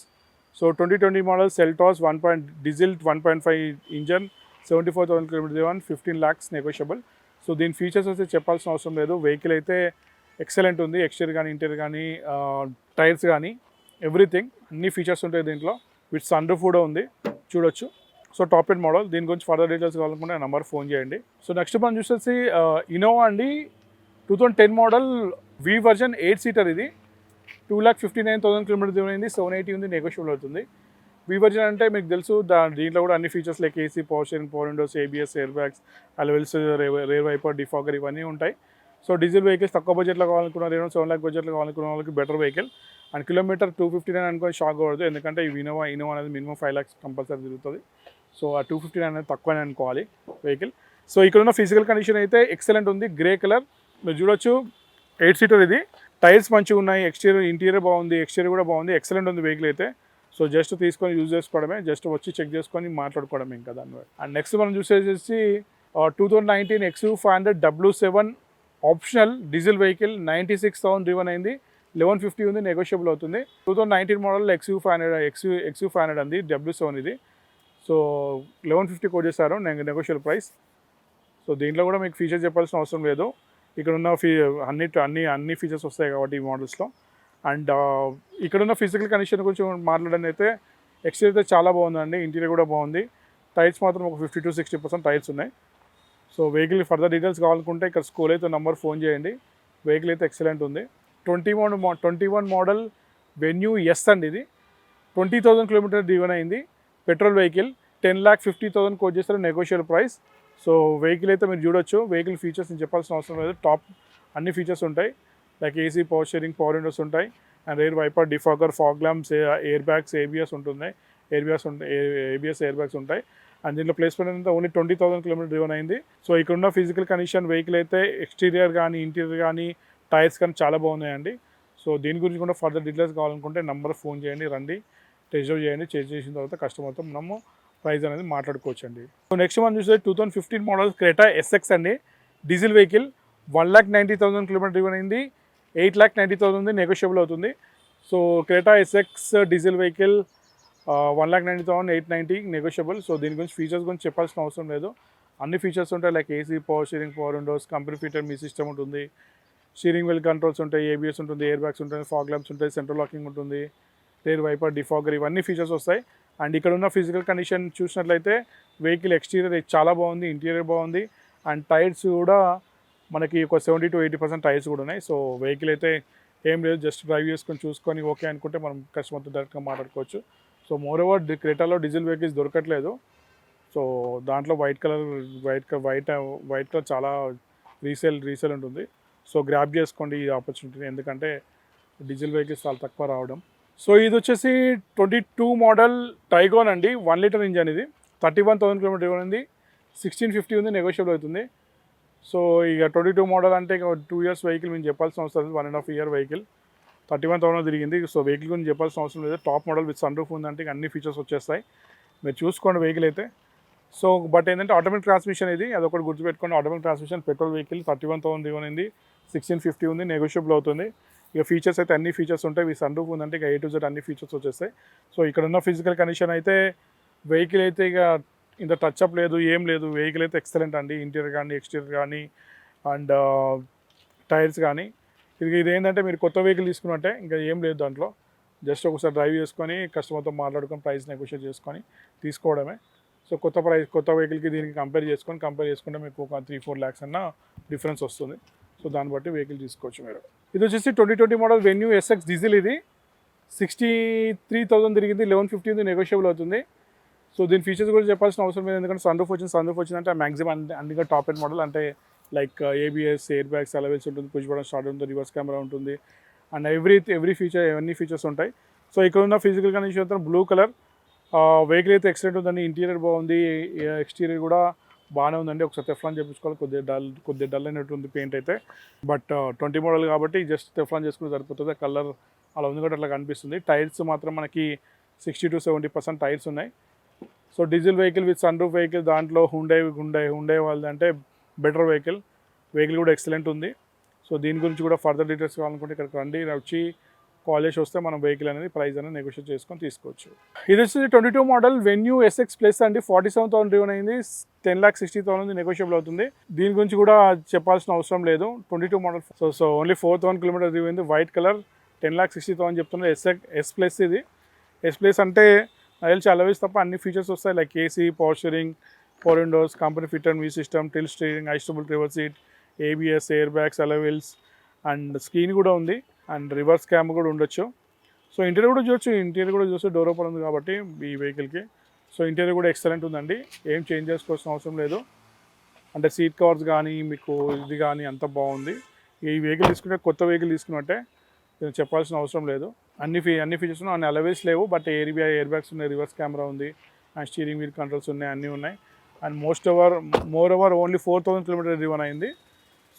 So 2020 model Seltos diesel 1.5 engine, 74,000 kilometre driven, 15 lakhs negotiable. So దీని ఫీచర్స్ అయితే చెప్పాల్సిన అవసరం లేదు, వెహికల్ అయితే ఎక్సలెంట్ ఉంది, ఎక్స్టీరియర్ కానీ, ఇంటీరియర్ కానీ, టైర్స్ కానీ, ఎవ్రీథింగ్ అన్ని ఫీచర్స్ ఉంటాయి దీంట్లో. విత్ సన్ రూఫ్ కూడా ఉంది, చూడొచ్చు. So top end model. దీని గురించి ఫర్దర్ డీటెయిల్స్ కావాలనుకుంటే నెంబర్ ఫోన్ చేయండి. సో నెక్స్ట్ మనం చూసేసి ఇన్నోవా అండి, 2010 మోడల్ వి వర్జన్ 8 సీటర్. ఇది 2,59,000 కిలోమీటర్ దూరం అయింది, 780 ఉంది, నెగోషియబుల్ అవుతుంది. వి వర్జన్ అంటే మీకు తెలుసు, దీంట్లో కూడా అన్ని features like AC, power steering, power windows, ABS, air bags, alloy wheels, rear wiper, defogger ఇవన్నీ ఉంటాయి. సో డీజిల్ వెహికల్స్ తక్కువ బడ్జెట్లో కావాలనుకున్న, 7 lakh బడ్జెట్లో కావాలనుకున్న వాళ్ళకి బెటర్ వెహికల్. అండ్ కిలోమీటర్ 259 అనుకొని షాక్ అవ్వదు, ఎందుకంటే ఈ ఇన్నోవా అనేది మినిమం 5 lakhs కంపల్సరీ తిరుగుతుంది. సో ఆ 259 అనేది తక్కువనే అనుకోవాలి వెహికల్. సో ఇక్కడ ఉన్న ఫిజికల్ కండిషన్ అయితే ఎక్సలెంట్ ఉంది, గ్రే కలర్ మీరు చూడొచ్చు. 8 సీటర్ ఇది, టైర్స్ మంచిగా ఉన్నాయి, ఇంటీరియర్ బాగుంది, ఎక్స్టీరియర్ కూడా బాగుంది, ఎక్సలెంట్ ఉంది వెహికల్ అయితే. సో జస్ట్ తీసుకొని యూజ్ చేసుకోవడమే, జస్ట్ వచ్చి చెక్ చేసుకొని మాట్లాడుకోవడమే ఇంకా దాని మీద. అండ్ నెక్స్ట్ మనం చూసేసి 2019 XUV500 W7 optional diesel vehicle, 96,000 driven అయింది, 1150 ఉంది, నెగోషియబుల్ అవుతుంది. 2019 మోడల్ XUV500 అంది, W7 ఇది. సో 1150 కోట్ చేశారు, నెగోషియబుల్ ప్రైస్. సో దీంట్లో కూడా మీకు ఫీచర్స్ చెప్పాల్సిన అవసరం లేదు, ఇక్కడ ఉన్న అన్ని ఫీచర్స్ వస్తాయి కాబట్టి ఈ మోడల్స్లో. అండ్ ఇక్కడ ఉన్న ఫిజికల్ కండిషన్ గురించి మాట్లాడడానికి అయితే ఎక్స్టీరియర్ అయితే చాలా బాగుందండి, ఇంటీరియర్ కూడా బాగుంది. టైర్స్ మాత్రం ఒక 50 to 60% టైర్స్ ఉన్నాయి. సో వెహికల్ ఫర్దర్ డీటెయిల్స్ కావాలనుకుంటే ఇక్కడ స్కూల్ అయితే నెంబర్ ఫోన్ చేయండి, వెహికల్ అయితే ఎక్సలెంట్ ఉంది. 21 మోడల్ వెన్యూ ఎస్ అండి. ఇది 20,000 కిలోమీటర్ డ్రివన్ అయింది, పెట్రోల్ వెహికల్, 10,50,000 కోట్ చేస్తారు, నెగోషియల్ ప్రైస్. సో వెహికల్ అయితే మీరు చూడొచ్చు, వెహికల్ ఫీచర్స్ నేను చెప్పాల్సిన అవసరం లేదు, టాప్ అన్ని ఫీచర్స్ ఉంటాయి. Like AC, power steering, power windows ఉంటాయి, and rear wiper, defogger, fog lamps, air bags, ABS ఉంటుంది, ABS ఎయిర్ బ్యాగ్స్ ఉంటాయి. అండ్ దీంట్లో ప్లేస్మెంట్ అంతా ఓన్లీ 20,000 కిలోమీటర్ డ్రివన్ అయింది. సో ఇక్కడ ఉన్న ఫిజికల్ కండిషన్ వెహికల్ అయితే ఎక్స్టీరియర్ కానీ, ఇంటీరియర్ కానీ, టైర్స్ కానీ చాలా బాగున్నాయండి. సో దీని గురించి కూడా ఫర్దర్ డీటెయిల్స్ కావాలనుకుంటే నెంబర్ ఫోన్ చేయండి, రండి టెస్ట్ డ్రైవ్ చేయండి, చెక్ చేసిన తర్వాత కస్టమర్తో మనము ప్రైస్ అనేది మాట్లాడుకోవచ్చు అండి. సో నెక్స్ట్ మనం చూస్తే 2015 మోడల్ క్రెటా SX అండి, డీజిల్ వెహికల్, 1,90,000 కిలోమీటర్ డ్రివెన్ అయింది. 8,90,000 ఉంది, నెగోషియబుల్ అవుతుంది. So Creta SX diesel vehicle 1,90,000 890 negotiable. So దీని గురించి ఫీచర్స్ గురించి చెప్పాల్సిన అవసరం లేదు. అన్ని ఫీచర్స్ ఉంటాయి, like AC, power steering, power windows, company fitter మీ సిస్టమ్ ఉంటుంది, స్టీరింగ్ వీల్ కంట్రోల్స్ ఉంటాయి, ఏబిఎస్ ఉంటుంది, ఎయిర్ బ్యాగ్స్ ఉంటాయి, ఫాగ్ ల్యాంప్స్ ఉంటాయి, సెంట్రల్ లాకింగ్ ఉంటుంది, రేర్ వైపర్, డిఫాగర్, ఇవన్నీ ఫీచర్స్ వస్తాయి. అండ్ ఇక్కడ ఉన్న ఫిజికల్ కండిషన్ చూసినట్లయితే వెహికల్ ఎక్స్టీరియర్ చాలా బాగుంది, ఇంటీరియర్ బాగుంది, అండ్ టైర్స్ కూడా మనకి ఒక 70 to 80% టైర్స్ కూడా ఉన్నాయి. సో వెహికల్ అయితే ఏం లేదు, జస్ట్ డ్రైవ్ చేసుకొని చూసుకొని ఓకే అనుకుంటే మనం కస్టమర్తో డైరెక్ట్గా మాట్లాడుకోవచ్చు. సో మోర్ ఓవర్ క్రెటాలో డీజిల్ వెహికల్స్ దొరకట్లేదు. సో దాంట్లో వైట్ కలర్ చాలా రీసేల్ ఉంటుంది. సో గ్రాప్ చేసుకోండి ఈ ఆపర్చునిటీని, ఎందుకంటే డీజిల్ వెహికల్స్ చాలా తక్కువ రావడం. సో ఇది వచ్చేసి 22 మోడల్ టైగోన్ అండి, 1 లీటర్ ఇంజన్. ఇది 31,000 కిలోమీటర్ ఉంది, 1650 ఉంది, నెగోషియబుల్ అవుతుంది. సో ఇక 22 మోడల్ అంటే ఇక 2 years వెహికల్ మేము చెప్పాల్సిన అవసరం లేదు, 1.5 year వెహికల్ 31,000 తిరిగింది. సో వెహికల్ గురించి చెప్పాల్సిన అవసరం లేదు. Top model with sun roof ఉందంటే ఇక అన్ని ఫీచర్స్ వచ్చేస్తాయి, మీరు చూసుకోండి వెహికల్ అయితే. సో బట్ ఏంటంటే ఆటోమేటిక్ ట్రాన్స్మిషన్ ఇది, అదొకటి గుర్తుపెట్టుకోండి. ఆటోమేటిక్ ట్రాన్స్మిషన్, పెట్రోల్ వెహికల్, 31,000 ఉంది, 1650 ఉంది, నెగోషియబుల్ అవుతుంది. ఇక ఫీచర్స్ అయితే అన్ని ఫీచర్స్ ఉంటాయి, ఈ సన్ రూఫ్ ఉందంటే ఇక A to Z అన్ని ఫీచర్స్ వచ్చేస్తాయి. సో ఇక్కడ ఉన్న ఫిజికల్ కండిషన్ అయితే వెహికల్ అయితే ఇక ఇంత టచ్అప్ లేదు, ఏం లేదు. వెహికల్ అయితే ఎక్సలెంట్ అండి, ఇంటీరియర్ కానీ, ఎక్స్టీరియర్ కానీ, అండ్ టైర్స్ కానీ. ఇది ఏంటంటే మీరు కొత్త వెహికల్ తీసుకున్నట్టే, ఇంకా ఏం లేదు దాంట్లో. జస్ట్ ఒకసారి డ్రైవ్ చేసుకొని కస్టమర్తో మాట్లాడుకొని ప్రైస్ నెగోషియేట్ చేసుకొని తీసుకోవడమే. సో కొత్త వెహికల్కి దీనికి కంపేర్ చేసుకుంటే మీకు ఒక 3-4 lakhs అన్న డిఫరెన్స్ వస్తుంది. సో దాన్ని బట్టి వెహికల్ తీసుకోవచ్చు మీరు. ఇది వచ్చేసి 2020 మోడల్ వెన్యూ ఎస్ఎక్స్ డీజిల్. ఇది 63,000 తిరిగింది, 1150 ఉంది, నెగోషియబుల్ అవుతుంది. సో దీని ఫీచర్స్ గురించి చెప్పాల్సిన అవసరం లేదు, ఎందుకంటే సన్ రూఫ్ వచ్చిందంటే మ్యాక్సిమం అన్నిగా టాప్ ఎండ్ మోడల్. అంటే లైక్ ఏబిఎస్, ఎయిర్ బ్యాగ్స్, అలవెల్స్ ఉంటుంది, పుష్ బటన్ స్టార్ట్ ఉంటుంది, రివర్స్ కెమెరా ఉంటుంది, అండ్ ఎవ్రీ ఫీచర్ అన్ని ఫీచర్స్ ఉంటాయి. సో ఇక్కడ ఉన్న ఫిజికల్ కండిషన్ అయితే బ్లూ కలర్ వెహికల్ అయితే ఎక్సలెంట్ ఉందండి, ఇంటీరియర్ బాగుంది, ఎక్స్టీరియర్ కూడా బాగానే ఉందండి. ఒకసారి టెఫ్లాన్ చేయించుకోవాలి, కొద్దిగా డల్ అయినట్టు ఉంది పెయింట్ అయితే. బట్ 20 మోడల్ కాబట్టి జస్ట్ టెఫ్లాన్ చేసుకుంటే సరిపోతుంది. కలర్ అలా ఉంది కాబట్టి అట్లా కనిపిస్తుంది. టైర్స్ మాత్రం మనకి 60 to 70% టైర్స్ ఉన్నాయి. So diesel vehicle with sun roof vehicle, దాంట్లో హుండే వాళ్ళది అంటే బెటర్ వెహికల్ కూడా ఎక్సలెంట్ ఉంది. సో దీని గురించి కూడా ఫర్దర్ డీటెయిల్స్ కావాలనుకుంటే ఇక్కడికి రండి, వచ్చి కాల్ చేసి వస్తే మనం వెహికల్ అనేది ప్రైస్ అనేది నెగోషియేట్ చేసుకొని తీసుకోవచ్చు. ఇది వచ్చి 22 మోడల్ వెన్యూ ఎస్ఎక్స్ ప్లస్ అండి, 47,000 డ్రివెన్ అయింది, 10,60,000 నెగోషియబుల్ అవుతుంది. దీని గురించి కూడా చెప్పాల్సిన అవసరం లేదు. 22 model, so only 4,000 kilometre drive అయింది, వైట్ కలర్, 10,60,000 చెప్తున్నారు. ఎస్ ప్లస్ ఇది. ఎస్ ప్లస్ అంటే తెలిసి అలవేస్ తప్ప అన్ని ఫీచర్స్ వస్తాయి, like AC, power steering, power windows, company fitter మీ system, tilt steering, adjustable reverse seat, ABS, air bags, అలవెల్స్, and screen కూడా ఉంది, అండ్ రివర్స్ క్యామ్ కూడా ఉండొచ్చు. సో ఇంటీరియర్ కూడా చూస్తే డోర్ ఓపెన్ ఉంది కాబట్టి ఈ వెహికల్కి. సో ఇంటీరియర్ కూడా ఎక్సలెంట్ ఉందండి, ఏం చేంజ్ చేసుకోవాల్సిన అవసరం లేదు. అంటే సీట్ కవర్స్ కానీ మీకు ఇది కానీ అంత బాగుంది. ఈ వెహికల్ తీసుకుంటే కొత్త వెహికల్ తీసుకున్నట్టే, చెప్పాల్సిన అవసరం లేదు. అన్ని ఫీచర్స్ ఉన్నాయి, అన్ని అలవేస్ లేవు, బట్ ఎయిర్ బ్యాగ్స్ ఉన్నాయి, రివర్స్ కెమెరా ఉంది, అండ్ స్టీరింగ్ వీల్ కంట్రోల్స్ ఉన్నాయి, అన్నీ ఉన్నాయి. And moreover only 4,000 kilometre driven అయింది.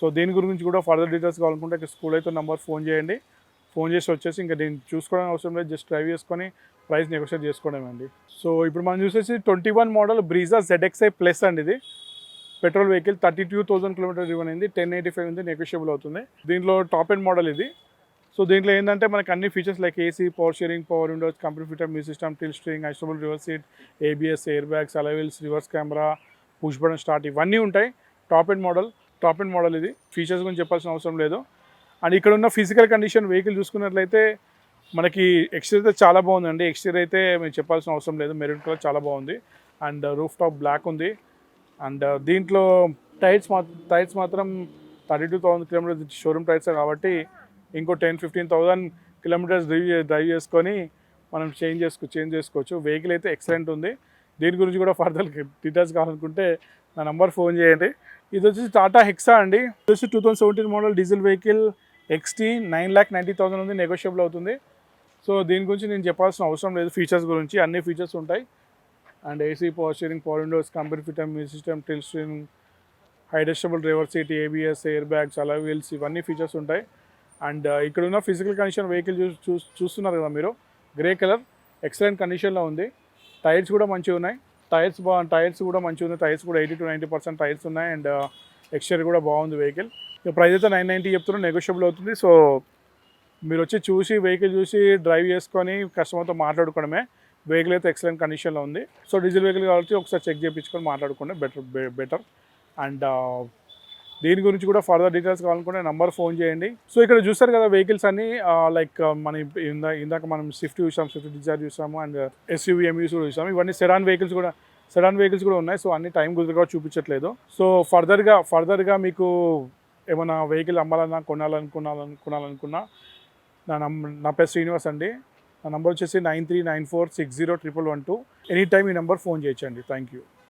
సో దీని గురించి కూడా ఫర్దర్ డీటెయిల్స్ కావాలనుకుంటే ఇక్కడ స్కూల్ అయితే నెంబర్ ఫోన్ చేయండి, ఫోన్ చేసి వచ్చేసి ఇంకా దీన్ని చూసుకోవడానికి అవసరం లేదు, జస్ట్ డ్రైవ్ చేసుకొని ప్రైస్ నెగోషియేట్ చేసుకోవడమండి. సో ఇప్పుడు మనం చూసేసి 21 మోడల్ బ్రీజా ZXi ప్లస్ అండి. ఇది పెట్రోల్ వెహికల్, 32,000 కిలోమీటర్ డ్రివెన్ అయింది, 1085 ఉంది, నెగోషియబుల్ అవుతుంది. దీంట్లో టాప్ ఎండ్ మోడల్ ఇది. సో దీంట్లో ఏంటంటే మనకి అన్ని features like AC, power steering, power windows, company fitter మీ system, tilt steering, adjustable reverse seat, ABS, air bags, alloy wheels, reverse camera, push button start, ఇవన్నీ ఉంటాయి. టాప్ ఎండ్ మోడల్ ఇది. Features గురించి చెప్పాల్సిన అవసరం లేదు. అండ్ ఇక్కడ ఉన్న ఫిజికల్ కండిషన్ వెహికల్ చూసుకున్నట్లయితే మనకి ఎక్స్టీరియర్ అయితే చాలా బాగుందండి. ఎక్స్టీరియర్ అయితే మేము చెప్పాల్సిన అవసరం లేదు, మెరూన్ కలర్ చాలా బాగుంది, అండ్ రూఫ్ టాప్ బ్లాక్ ఉంది. అండ్ దీంట్లో టైర్స్ మాత్రం 32,000 కిలోమీటర్స్ షోరూమ్ టైర్స్ కాబట్టి ఇంకో 10-15,000 కిలోమీటర్స్ డ్రైవ్ చేసుకొని మనం చేంజ్ చేసుకోవచ్చు. వెహికల్ అయితే ఎక్సలెంట్ ఉంది. దీని గురించి కూడా ఫర్దర్ డీటెయిల్స్ కావాలనుకుంటే నా నంబర్ ఫోన్ చేయండి. ఇది వచ్చేసి టాటా హెక్సా అండి. ఇది వచ్చి 2017 మోడల్ డీజిల్ వెహికల్, XT, 9,90,000 ఉంది, నెగోషియబుల్ అవుతుంది. సో దీని గురించి నేను చెప్పాల్సిన అవసరం లేదు, ఫీచర్స్ గురించి అన్ని ఫీచర్స్ ఉంటాయి. And AC, power steering, power windows, company fitter మీ system, tilt steering, adjustable reverse seat, ABS, air bags, అలా వీల్స్, ఇవన్నీ ఫీచర్స్ ఉంటాయి. అండ్ ఇక్కడ ఉన్న ఫిజికల్ కండిషన్ వెహికల్ చూస్తున్నారు కదా మీరు, గ్రే కలర్, ఎక్సలెంట్ కండిషన్లో ఉంది. టైర్స్ కూడా మంచిగా ఉన్నాయి, టైర్స్ కూడా మంచిగా ఉన్నాయి. టైర్స్ కూడా 80 to 90% టైర్స్ ఉన్నాయి. అండ్ ఎక్స్టీరియర్ కూడా బాగుంది వెహికల్. ఇక ప్రైస్ అయితే 990 చెప్తున్నారు, నెగోషియబుల్ అవుతుంది. సో మీరు వచ్చి చూసి వెహికల్ చూసి డ్రైవ్ చేసుకొని కస్టమర్తో మాట్లాడుకోవడమే. వెహికల్ అయితే ఎక్సలెంట్ కండిషన్లో ఉంది. సో డీజిల్ వెహికల్ కాబట్టి ఒకసారి చెక్ చేయించుకొని మాట్లాడుకుంటే బెటర్. అండ్ దీని గురించి కూడా ఫర్దర్ డీటెయిల్స్ కావాలనుకుంటే నెంబర్ ఫోన్ చేయండి. సో ఇక్కడ చూస్తారు కదా వెహికల్స్ అన్ని లైక్ మన ఇందాక మనం స్విఫ్ట్ చూసాం, స్విఫ్ట్ డిజైర్ చూసాము, అండ్ ఎస్యూవీ ఎంయూస్ కూడా చూసాము. ఇవన్నీ సెడాన్ వెహికల్స్ కూడా ఉన్నాయి. సో అన్ని టైం కుదురుగా చూపించట్లేదు. సో ఫర్దర్గా మీకు ఏమైనా వెహికల్ అమ్మాలన్నా కొనాలనుకున్నా నా పేరు శ్రీనివాస్ అండి. నా నెంబర్ వచ్చేసి 9394601112. ఎనీ టైం ఈ నెంబర్ ఫోన్ చేయొచ్చండి. Thank you.